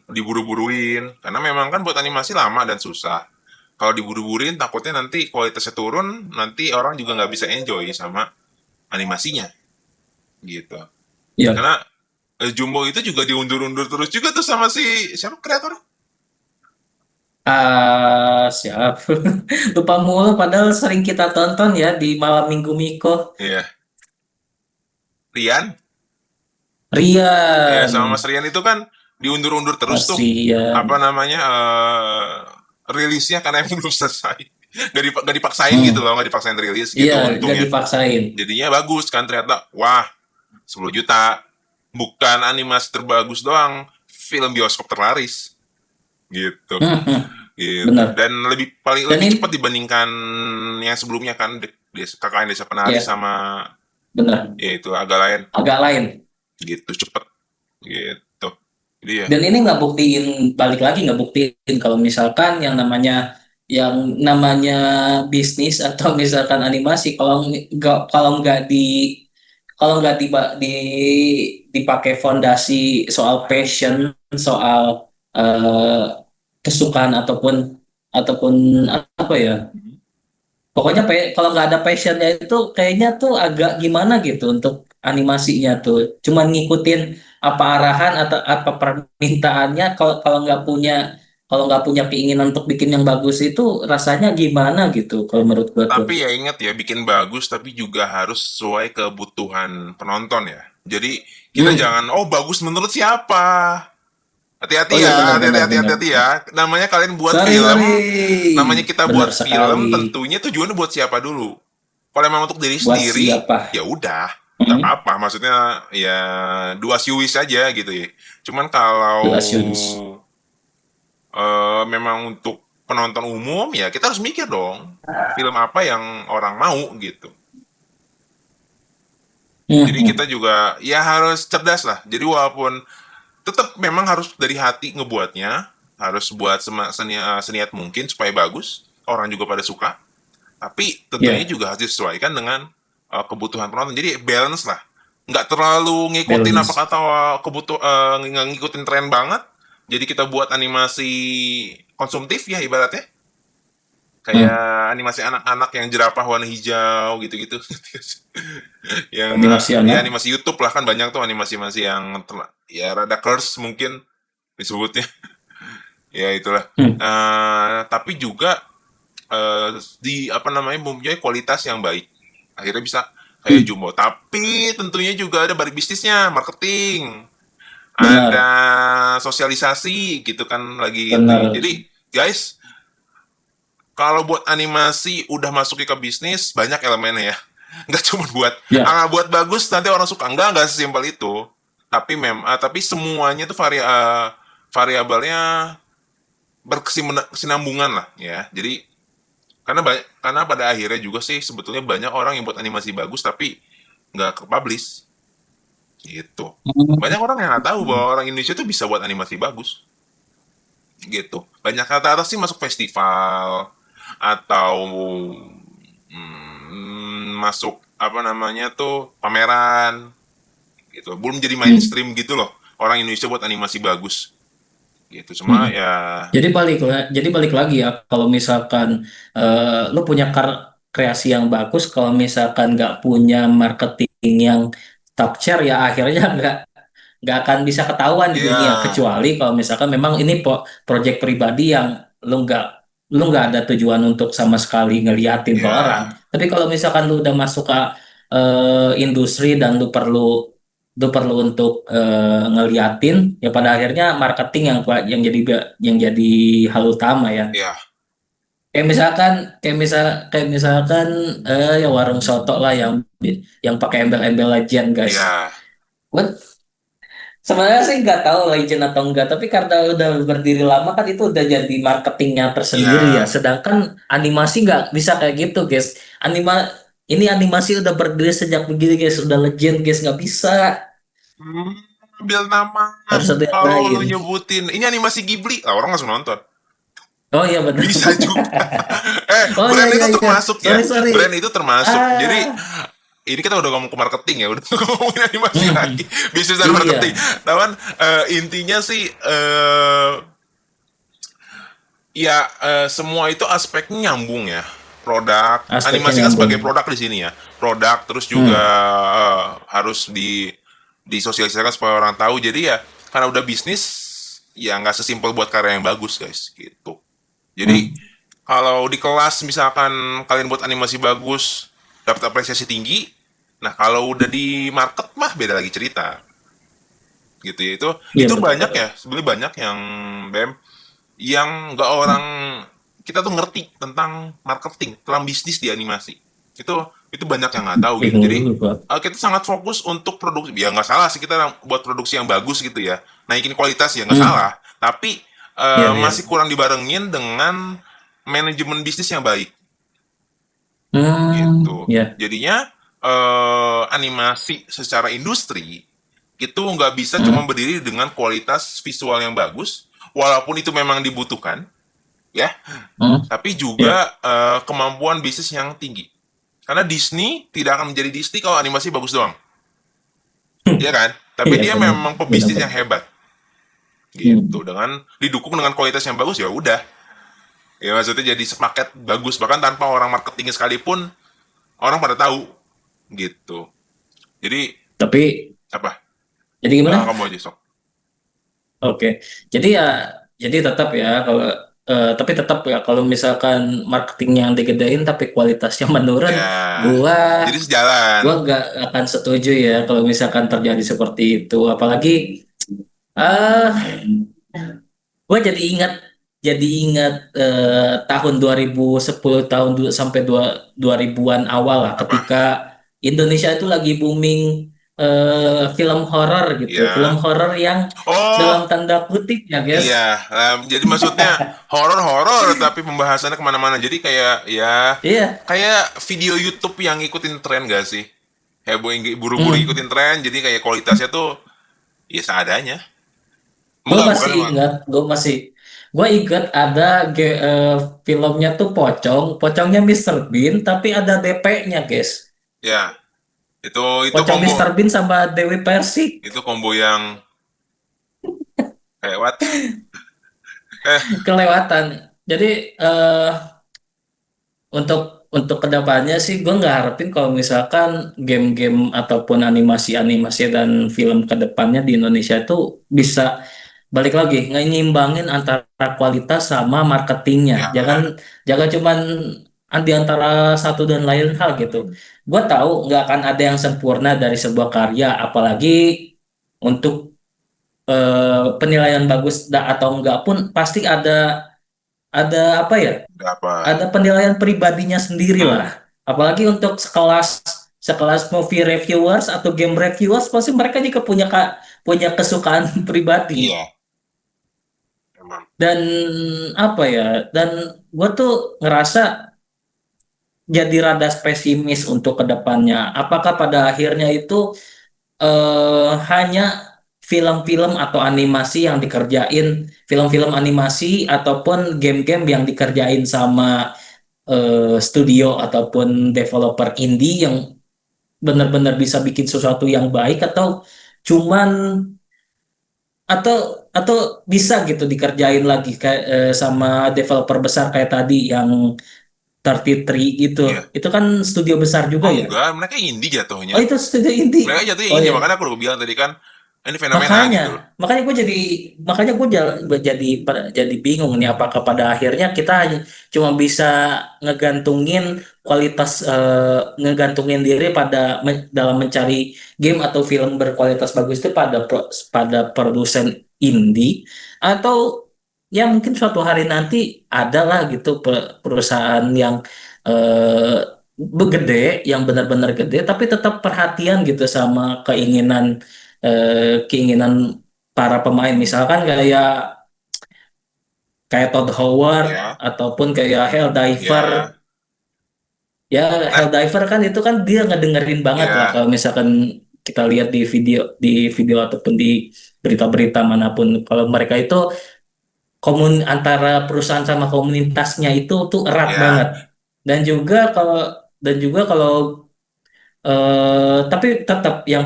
diburu-buruin, karena memang kan buat animasi lama dan susah. Kalau diburu-buruin takutnya nanti kualitasnya turun, nanti orang juga nggak bisa enjoy sama animasinya gitu. Iya. Karena Jumbo itu juga diundur-undur terus juga tuh sama si siapa kreator? Siap. Lupa mulu padahal sering kita tonton ya di malam Minggu Miko. Iya, Rian. Ya Rian. sama Mas Rian itu kan diundur-undur terus Mas tuh Rian. apa namanya rilisnya karena emang belum selesai. Gak dipaksain gitu Hmm. loh, gak dipaksain rilis Iya, gitu gak untungnya. dipaksain. Jadinya bagus kan ternyata. Wah, 10 juta. Bukan animasi terbagus doang, film bioskop terlaris gitu. Hmm, hmm. Gitu. Benar. Dan paling Dan lebih ini, cepat dibandingkan yang sebelumnya kan KKN Desa Penari ya, sama benar. ya itu agak lain Agak lain. gitu cepet gitu. Jadi ya Dan ini nggak buktiin, balik lagi nggak buktiin kalau misalkan yang namanya bisnis atau misalkan animasi kalau nggak dipakai fondasi soal passion, soal eh, kesukaan ataupun apa ya. Pokoknya kalau nggak ada passionnya itu kayaknya tuh agak gimana gitu untuk animasinya tuh. Cuman ngikutin apa arahan atau apa permintaannya. Kalau nggak punya keinginan untuk bikin yang bagus itu rasanya gimana gitu kalau menurut gua tuh. tapi ya ingat ya bikin bagus tapi juga harus sesuai kebutuhan penonton ya. Jadi kita Hmm. jangan oh bagus menurut siapa. Oh Hati-hati iya, benar ya, benar hati-hati benar. hati-hati ya. Namanya kalian buat Sorry, film, sorry. namanya kita Benar buat sekali. film tentunya tujuannya buat siapa dulu. Kalau memang untuk diri Buat sendiri, siapa? ya udah, nggak Hmm. apa-apa. Maksudnya ya dua siwis aja gitu ya. Cuman kalau Jelas Yunis. memang untuk penonton umum ya kita harus mikir dong film apa yang orang mau gitu. Jadi kita juga ya harus cerdas lah. Jadi walaupun tetap memang harus dari hati ngebuatnya, harus buat seniat mungkin supaya bagus, orang juga pada suka. Tapi tentunya Ya, juga harus disesuaikan dengan kebutuhan penonton. Jadi balance lah. Nggak terlalu ngikutin apa balance. kata nggak ngikutin tren banget. Jadi kita buat animasi konsumtif ya ibaratnya. Kayak Hmm. animasi anak-anak yang jerapah warna hijau gitu-gitu. Yang Animasi ya anak. animasi YouTube lah kan banyak tuh animasi-animasi yang ya rada curse mungkin disebutnya. Ya itulah. Hmm. Tapi juga di apa namanya mempunyai kualitas yang baik. Akhirnya bisa kayak Hmm. Jumbo. Tapi tentunya juga ada balik bisnisnya, marketing, ada Benar, sosialisasi gitu kan lagi itu. benar. Jadi guys, kalau buat animasi udah masuk ke bisnis banyak elemennya ya. Nggak cuma buat Ya, buat bagus nanti orang suka. Nggak sesimpel itu. Tapi semuanya tuh variabelnya berkesinambungan lah ya. Jadi karena pada akhirnya juga sih sebetulnya banyak orang yang buat animasi bagus tapi nggak ke publish gitu. Banyak orang yang nggak tahu bahwa orang Indonesia tuh bisa buat animasi bagus gitu. Banyak rata-rata sih masuk festival atau masuk apa namanya tuh pameran gitu. Belum jadi hmm. mainstream gitu loh. Orang Indonesia buat animasi bagus gitu. Cuma Hmm. ya Jadi balik lagi ya, kalau misalkan lu punya kreasi yang bagus, kalau misalkan nggak punya marketing yang top share, ya akhirnya nggak akan bisa ketahuan di ya dunia, kecuali kalau misalkan memang ini project pribadi yang lu nggak lu nggak ada tujuan untuk sama sekali ngeliatin ke orang. ya Tapi kalau misalkan lu udah masuk ke industri dan lu perlu untuk ngeliatin, ya pada akhirnya marketing yang jadi hal utama ya. ya Kayak misalkan ya warung soto lah yang pakai embel-embel legend, guys. ya Gua sebenarnya sih nggak tahu legend atau enggak, tapi karena udah berdiri lama kan itu udah jadi marketingnya tersendiri ya. ya Sedangkan animasi nggak bisa kayak gitu, guys. Ini animasi udah berdiri sejak begini, guys. Udah legend, guys. Nggak bisa. Hmm, ambil nama Harus ada yang kalau lain. lu nyebutin ini animasi Ghibli lah orang langsung nonton Oh iya, benar. bisa juga Oh iya, brand iya, itu iya. termasuk ya Sorry, sorry. brand itu termasuk jadi Ah. ini kita udah ngomong ke marketing ya udah ngomongin animasi Hmm. lagi bisnis dan marketing Iya. Taman intinya sih ya semua itu aspeknya nyambung ya produk Aspeknya animasi kan nyambung. sebagai produk di sini ya produk terus juga Hmm. harus disosialisasikan supaya orang tahu jadi ya karena udah bisnis ya nggak sesimpel buat karya yang bagus guys gitu jadi Hmm. kalau di kelas misalkan kalian buat animasi bagus dapat apresiasi tinggi nah kalau udah di market mah beda lagi cerita gitu ya Iya, itu betul, banyak betul. ya sebenarnya banyak yang BEM yang nggak orang kita tuh ngerti tentang marketing tentang bisnis di animasi itu itu banyak yang nggak tahu gitu Bingung jadi juga gua. kita sangat fokus untuk produksi ya nggak salah sih kita buat produksi yang bagus gitu ya naikin kualitas ya nggak Hmm. salah tapi Iya, iya. masih kurang dibarengin dengan manajemen bisnis yang baik gitu Ya. jadinya animasi secara industri itu nggak bisa cuma Hmm. berdiri dengan kualitas visual yang bagus walaupun itu memang dibutuhkan ya Hmm. tapi Ya. juga kemampuan bisnis yang tinggi karena Disney tidak akan menjadi Disney kalau animasi bagus doang ya kan tapi Iya, dia benar. memang Benar, pebisnis yang benar. hebat gitu Hmm. dengan didukung dengan kualitas yang bagus ya udah ya maksudnya jadi sepaket bagus bahkan tanpa orang marketing sekalipun orang pada tahu gitu jadi Tapi, apa jadi gimana? kamu aja sok Oke. Jadi ya, jadi tetap ya kalau tapi tetap ya kalau misalkan marketing yang digedein tapi kualitasnya menurun, ya gua jadi sejalan gua gak akan setuju ya kalau misalkan terjadi seperti itu. Apalagi ah gue jadi ingat tahun 2010 sampai 2000-an awal lah, apa ketika Indonesia itu lagi booming film horor gitu, film ya horor yang dalam oh tanda kutip ya, guys. iya jadi maksudnya horor-horor tapi pembahasannya kemana-mana jadi kayak ya Iya, kayak video YouTube yang ngikutin tren gak sih heboh buru-buru Hmm. ikutin tren, jadi kayak kualitasnya tuh ya seadanya. Gue Enggak, bukan masih emang. ingat, gue ingat ada filmnya tuh Pocongnya Mister Bean, tapi ada DP-nya, guys. Ya, itu Pocong combo, Mister Bean sama Dewi Persik itu combo yang kayak what? Eh, kelewatan. Jadi untuk kedepannya sih gue nggak harapin kalau misalkan game-game ataupun animasi-animasi dan film kedepannya di Indonesia itu bisa balik lagi nyimbangin antara kualitas sama marketingnya. ya, Jangan jangan cuman di antara satu dan lain hal gitu. Gue tahu nggak akan ada yang sempurna dari sebuah karya, apalagi untuk penilaian bagus atau enggak pun pasti ada apa ya? udah apa? Ada penilaian pribadinya sendiri Hmm, lah. Apalagi untuk sekelas sekelas movie reviewers atau game reviewers pasti mereka juga punya kesukaan pribadi. iya, emang. Dan apa ya? Dan gue tuh ngerasa jadi rada pesimis untuk kedepannya. Apakah pada akhirnya itu hanya film-film atau animasi yang dikerjain, film-film animasi ataupun game-game yang dikerjain sama studio ataupun developer indie yang benar-benar bisa bikin sesuatu yang baik cuman atau atau bisa gitu dikerjain lagi kayak sama developer besar kayak tadi yang 33 gitu. Iya. Itu kan studio besar juga Oh ya. enggak, mereka indie jatuhnya. Oh itu studio indie. Mereka jatuhnya Oh indie, ya. makanya aku udah bilang tadi kan, ini fenomena Makanya, gitu loh. makanya gue jadi bingung nih apakah pada akhirnya kita cuma bisa ngegantungin ngegantungin diri dalam mencari game atau film berkualitas bagus itu pada produsen indie atau ya mungkin suatu hari nanti adalah gitu perusahaan yang gede yang benar-benar gede tapi tetap perhatian gitu sama keinginan para pemain misalkan kayak kayak Todd Howard Ya, ataupun kayak Helldiver ya. ya Nah, Helldiver kan itu kan dia ngedengerin banget lah ya, kalau misalkan kita lihat di video ataupun di berita-berita manapun kalau mereka itu antara perusahaan sama komunitasnya itu tuh erat ya, banget dan juga kalau dan juga kalau tapi tetap yang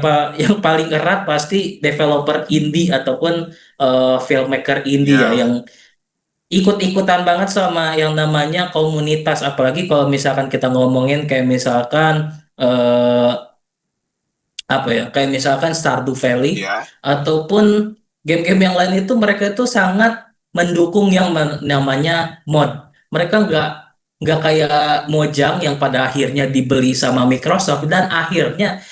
paling erat pasti developer indie ataupun filmmaker indie ya ya, yang ikut-ikutan banget sama yang namanya komunitas apalagi kalau misalkan kita ngomongin kayak misalkan eh, apa ya kayak misalkan Stardew Valley ya. ataupun game-game yang lain itu mereka itu sangat mendukung yang namanya mod. Mereka nggak kayak Mojang yang pada akhirnya dibeli sama Microsoft dan akhirnya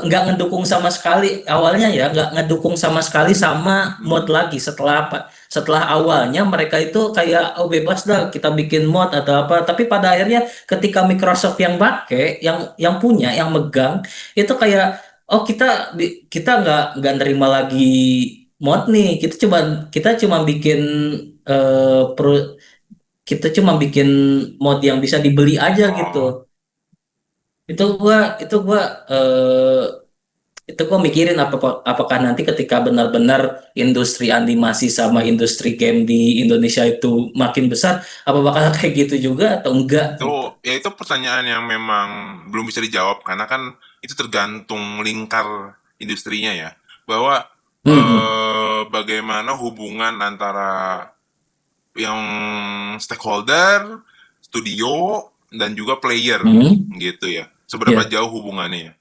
nggak ngedukung sama sekali awalnya ya nggak ngedukung sama sekali sama mod Hmm. lagi setelah apa setelah awalnya mereka itu kayak oh bebas dah kita bikin mod atau apa tapi pada akhirnya ketika Microsoft yang yang punya yang megang itu kayak oh kita nggak nerima lagi mod nih kita cuma bikin eh, pro- kita cuma bikin mod yang bisa dibeli aja gitu Oh, itu gua itu gua eh, itu gue mikirin apakah nanti ketika benar-benar industri animasi sama industri game di Indonesia itu makin besar, apa bakal kayak gitu juga atau enggak itu gitu. ya itu pertanyaan yang memang belum bisa dijawab karena kan itu tergantung lingkar industrinya ya. Bahwa Hmm, bagaimana hubungan antara yang stakeholder, studio, dan juga player hmm, gitu ya. Seberapa ya, jauh hubungannya ya.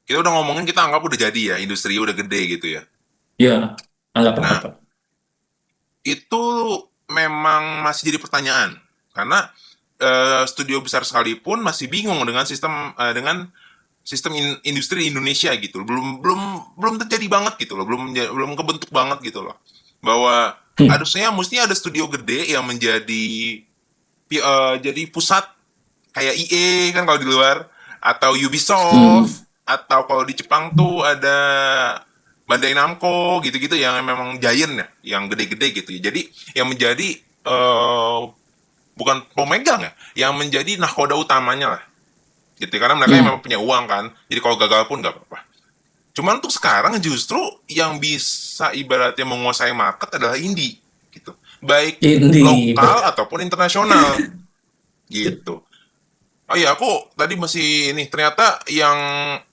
Kita udah ngomongin kita anggap udah jadi ya, industri udah gede gitu ya. ya, anggap Nah, apa? itu memang masih jadi pertanyaan karena studio besar sekalipun masih bingung dengan sistem industri Indonesia gitu loh. Belum belum belum terjadi banget gitu loh, belum kebentuk banget gitu loh. Bahwa Hmm, harusnya mestinya ada studio gede yang jadi pusat kayak EA kan kalau di luar atau hmm, Ubisoft atau kalau di Jepang tuh ada Bandai Namco gitu-gitu yang memang giant ya, yang gede-gede gitu ya. Jadi yang menjadi bukan pemegang ya, yang menjadi nahkoda utamanya lah. gitu. Karena mereka yang Hmm. memang punya uang kan. Jadi kalau gagal pun nggak apa-apa. Cuman untuk sekarang justru yang bisa ibaratnya menguasai market adalah indie gitu. Baik Ini lokal ataupun internasional gitu. Oh iya, aku tadi masih ini ternyata yang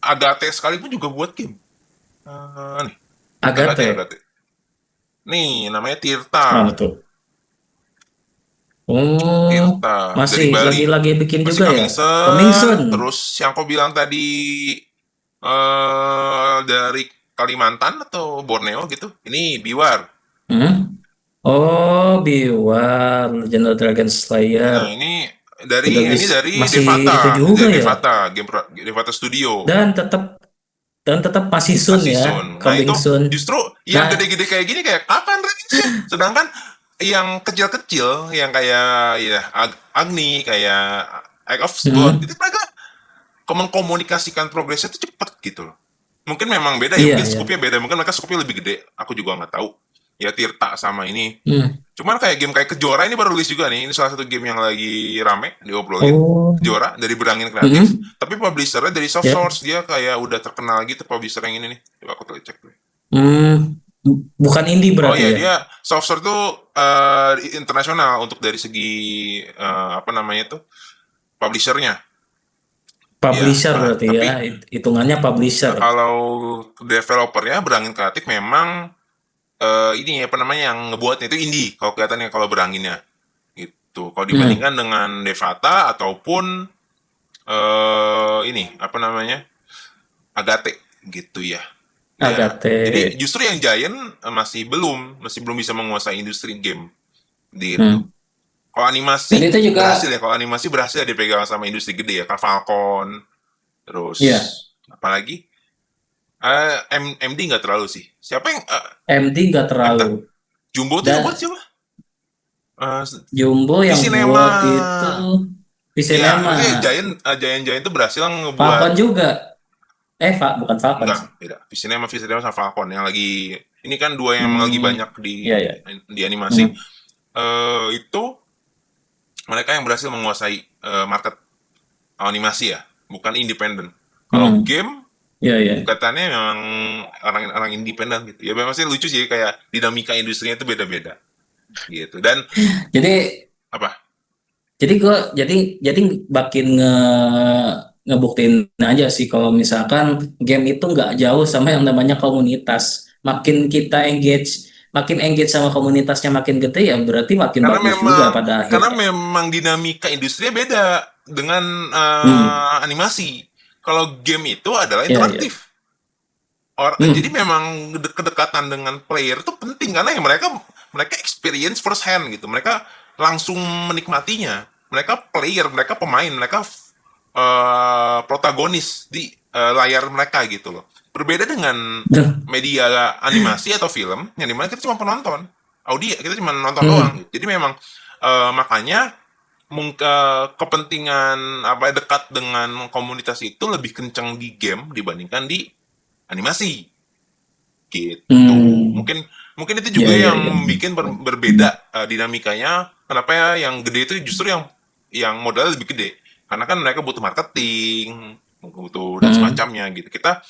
Agate sekalipun juga buat game. Nih, Agate, Agate. Agate. Nih, namanya Tirta. Mana tuh? Oh, Tirta masih dari Bali. lagi-lagi bikin Masih juga ya? coming Coming soon. soon. Terus yang kau bilang tadi dari Kalimantan atau Borneo gitu. Ini Biwar. Hmm? Oh, Biwar, Legend of Dragon Nah, Slayer. Udah ini dari masih itu Devata. Ini juga dari ya. Devata, Devata Studio. Dan tetap masih soon Masih ya, Sun. Nah itu coming soon. justru yang Nah, gede-gede kayak gini kayak kapan rilisnya? Sedangkan yang kecil-kecil yang kayak ya Agni kayak Act of God hmm, itu mereka mengkomunikasikan progresnya itu cepet gitu loh. Mungkin memang beda ya, iya mungkin ya. skupnya beda, mungkin mereka skupnya lebih gede. Aku juga nggak tahu. Ya Tirta sama ini. Hmm. Cuman kayak game kayak Kejora ini baru rilis juga nih. Ini salah satu game yang lagi rame diobrolin. Oh, Kejora dari Berangin Kreatif. hmm, Tapi publishernya dari Soft ya. Source. Dia kayak udah terkenal gitu publisher yang ini nih. Coba aku cek dulu. Hmm, bukan indie Oh berarti ya, ya? dia Soft Source tuh internasional untuk dari segi apa namanya tuh publishernya. Ya, Publisher nah berarti ya, tapi hitungannya publisher. kalau developernya Berangin Kreatif memang ini apa namanya yang ngebuatnya itu indie kalau kelihatannya kalau Beranginnya gitu. Kalau Hmm, dibandingkan dengan Devata ataupun ini apa namanya Agate gitu ya. Ya, Agate. jadi justru yang Giant masih belum bisa menguasai industri game gitu. Hmm. Kalau Dan animasi itu berhasil juga, ya, kalau animasi berhasil dipegang sama industri gede ya, kayak Falcon, terus ya, apalagi MD nggak terlalu sih. Siapa yang MD nggak bentar, terlalu. Jumbo tuh yang buat Dan siapa? Eh, Jumbo yang Visinema. buat itu Iya, Visinema. maksudnya Giant tuh berhasil ngebuat Falcon juga. Bukan Falcon enggak, sih. beda. Visinema sama Falcon yang lagi ini kan dua yang lagi Hmm, banyak iya ya. di animasi. Hmm. Itu mereka yang berhasil menguasai market animasi ya, bukan independen. Kalau Hmm. game Iya ya. katanya memang orang-orang independen gitu. Ya memang sih lucu sih kayak dinamika industrinya itu beda-beda gitu. Dan Jadi apa? jadi makin ngebuktiin aja sih kalau misalkan game itu nggak jauh sama yang namanya komunitas. Makin engage sama komunitasnya makin gede ya berarti makin Karena bagus juga memang pada karena akhirnya. memang dinamika industrinya beda dengan Hmm, animasi. Kalau game itu adalah ya ya. interaktif. Jadi Hmm, memang kedekatan dengan player itu penting karena ya mereka mereka experience first hand gitu. Mereka langsung menikmatinya. Mereka player, mereka pemain, mereka protagonis di layar mereka gitu loh. Berbeda dengan Duh, media animasi atau film yang dimana kita cuma penonton, audio kita cuma nonton doang. hmm, Jadi memang makanya kepentingan apa dekat dengan komunitas itu lebih kencang di game dibandingkan di animasi gitu. hmm, Mungkin mungkin itu ya juga ya ya. yang bikin berbeda dinamikanya. Kenapa ya yang gede itu justru yang modalnya lebih gede. Karena kan mereka butuh marketing, butuh dan Hmm, semacamnya gitu. Kita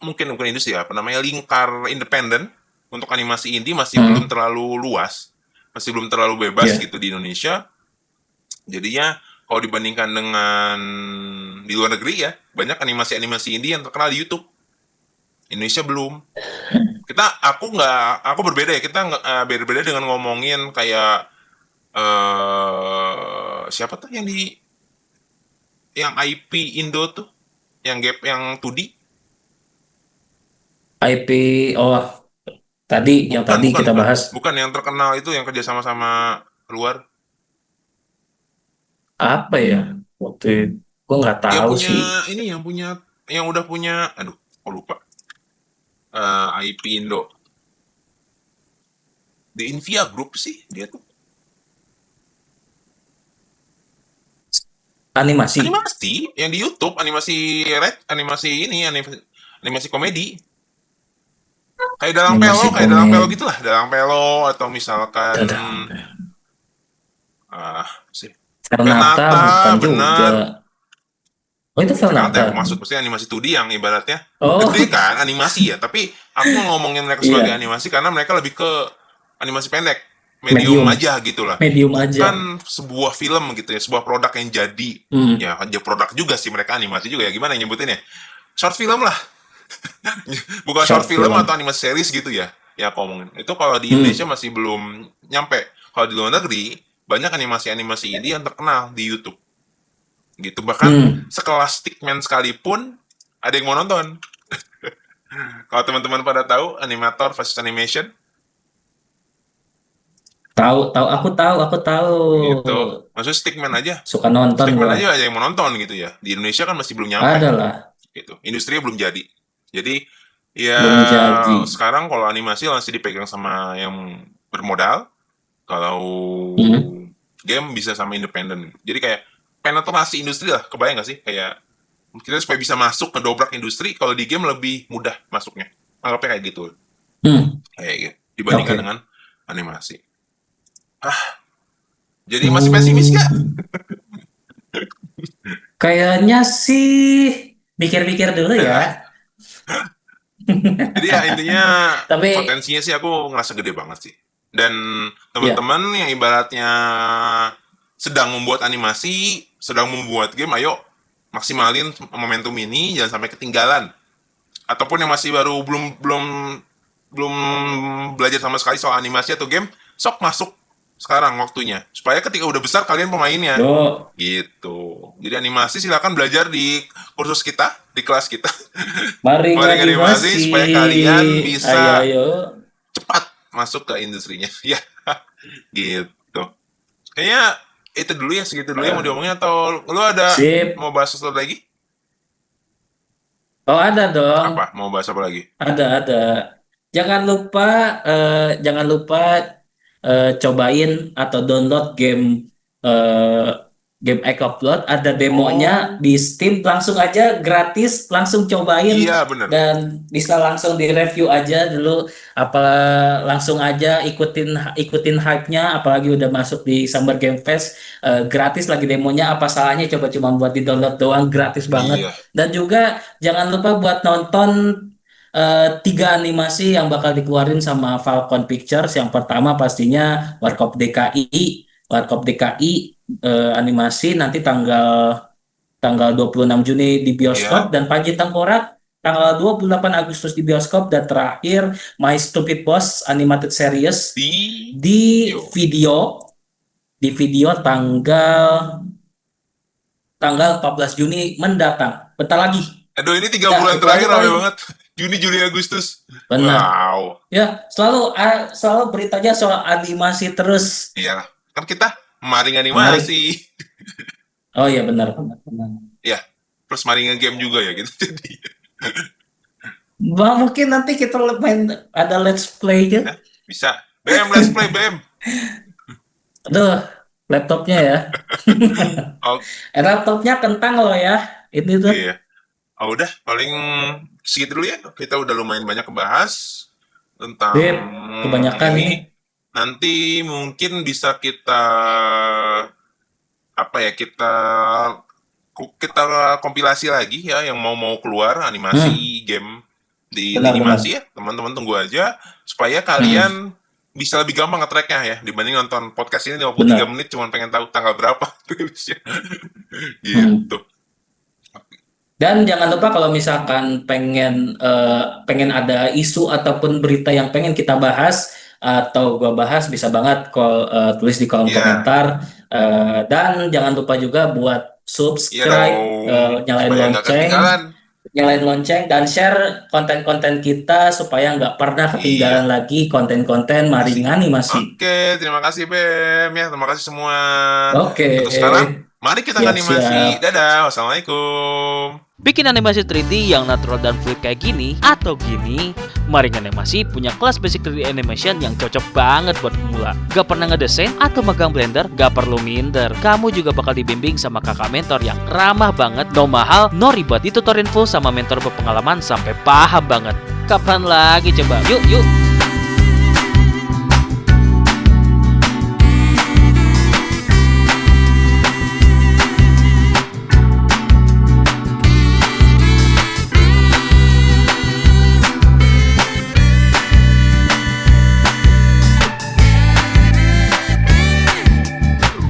mungkin bukan industri ya, apa namanya lingkar independen untuk animasi indie masih belum hmm, terlalu luas, masih belum terlalu bebas ya. gitu di Indonesia. Jadinya kalau dibandingkan dengan di luar negeri ya, banyak animasi-animasi indie yang terkenal di YouTube. Indonesia belum. Aku berbeda ya. Kita berbeda dengan ngomongin kayak siapa tuh yang IP Indo tuh, yang gap yang 2D. IP, oh yang Bukan, tadi bukan, kita bukan. bahas Bukan yang terkenal itu yang kerja sama-sama luar. apa ya? Waktu itu gue nggak Yang tahu punya sih. yang udah punya, aduh, aku lupa. IP Indo. Di Invia Group sih dia tuh. Animasi. Animasi yang di YouTube, animasi komedi. Animasi Kayak dalang pelo komedi. gitulah, dalang pelo atau misalkan Dadang. sih. Ternata bukan juga. benar. Oh itu Ternata Ternata. maksud maksudnya animasi 2D yang ibaratnya Oh, gede kan animasi ya, tapi aku ngomongin mereka sebagai iya, animasi karena mereka lebih ke animasi pendek, medium medium, aja gitu lah. medium aja. Bukan sebuah film gitu ya, sebuah produk yang jadi. Hmm. Ya, aja produk juga sih mereka animasi juga ya, gimana yang nyebutin ya? Short film lah. Bukan short Short film film. atau animasi series gitu ya. Ya aku ngomongin. Itu kalau di Hmm. Indonesia masih belum nyampe. Kalau di luar negeri banyak animasi-animasi indie yang terkenal di YouTube. Gitu. Bahkan Hmm. sekelas Stickman sekalipun ada yang mau nonton. Kalau teman-teman pada tahu animator versus animation Aku tahu. gitu. Maksudnya Stickman aja. Suka nonton Stickman gua. aja ada yang mau nonton gitu ya. Di Indonesia kan masih belum nyampe Ada lah, gitu. Industrinya belum jadi. Jadi ya belum jadi. sekarang kalau animasi masih dipegang sama yang bermodal. Kalau Hmm. game bisa sama independen. Jadi kayak penetrasi industri lah. Kebayang gak sih? Kayak kita supaya bisa masuk ngedobrak industri, kalau di game lebih mudah masuknya. Anggapnya kayak gitu. Hmm. Kayak gitu. Dibandingkan Oke. dengan animasi. Jadi masih pesimis gak? Kayaknya sih mikir-mikir dulu ya. Jadi ya intinya Tapi potensinya sih aku ngerasa gede banget sih. Dan ya, teman-teman yang ibaratnya sedang membuat animasi, sedang membuat game, ayo maksimalin momentum ini, jangan sampai ketinggalan. Ataupun yang masih baru belum belajar sama sekali soal animasi atau game, sok masuk sekarang waktunya. Supaya ketika udah besar kalian pemainnya. yo, Gitu. Jadi animasi silakan belajar di kursus kita, di kelas kita. mari Mari animasi animasi. supaya kalian Ayo, bisa ayo. cepat masuk ke industrinya. Ya, gitu. Kayaknya itu dulu ya, segitu dulu yang mau diomongin, atau lu ada Sip. mau bahas sesuatu lagi? Oh, ada dong. Apa? Mau bahas apa lagi? Ada. Jangan lupa cobain atau download eh, game Egg of Blood. Ada demonya Oh, di Steam, langsung aja gratis, langsung cobain iya bener. dan bisa langsung di review aja dulu. Apa langsung aja ikutin hype-nya, apalagi udah masuk di Summer Game Fest, gratis lagi demonya. Apa salahnya coba cuma buat di download doang, gratis banget. Iya. Dan juga jangan lupa buat nonton tiga animasi yang bakal dikeluarin sama Falcon Pictures. Yang pertama pastinya Warkop DKI. Warkop DKI animasi nanti tanggal tanggal 26 Juni di bioskop, Iya. dan Panji Tengkorak tanggal 28 Agustus di bioskop, dan terakhir My Stupid Boss Animated Series Di di yo. video tanggal tanggal 14 Juni mendatang. Bentar lagi. Aduh, ini 3 Ya, bulan itu aja terakhir rame paling. banget. Juni, Juli, Agustus. Benar. Wow. Ya, selalu beritanya soal animasi terus. Iyalah. Kan kita maring Mari. animasi. Oh iya, benar. Ya. Plus maring game juga ya gitu. Jadi Mungkin nanti kita main ada let's play-nya. bisa. BM, let's play BM. Aduh, laptopnya ya. Oke. Laptopnya kentang loh ya. Ini tuh. Iya. Oh, udah paling segitu dulu ya. Kita udah lumayan banyak kebahas tentang Sip, kebanyakan ini. Nanti mungkin bisa kita apa ya, kita kompilasi lagi ya yang mau keluar animasi game di Benar. animasi ya. Teman-teman tunggu aja supaya kalian bisa lebih gampang nge-tracknya ya dibanding nonton podcast ini 53 Benar. menit cuma pengen tahu tanggal berapa rilisnya. Gitu. Dan jangan lupa kalau misalkan pengen ada isu ataupun berita yang pengen kita bahas atau gua bahas, bisa banget tulis di kolom Iya. komentar. Dan jangan lupa juga buat Iya subscribe, dong. Supaya nggak ketinggalan. nyalain lonceng, dan share konten-konten kita supaya nggak pernah ketinggalan lagi konten-konten Maring Animasi. Oke, terima kasih Bem ya. Terima kasih semua. Oke, Untuk sekarang, mari kita siap. animasi. Dadah, wassalamualaikum. Bikin animasi 3D yang natural dan fluid kayak gini atau gini, Maring Animasi punya kelas basic 3D animation yang cocok banget buat pemula. Gak pernah ngedesain atau megang blender? Gak perlu minder. Kamu juga bakal dibimbing sama kakak mentor yang ramah banget, no mahal, no ribet. Ditutorin full sama mentor berpengalaman sampai paham banget. Kapan lagi coba? Yuk!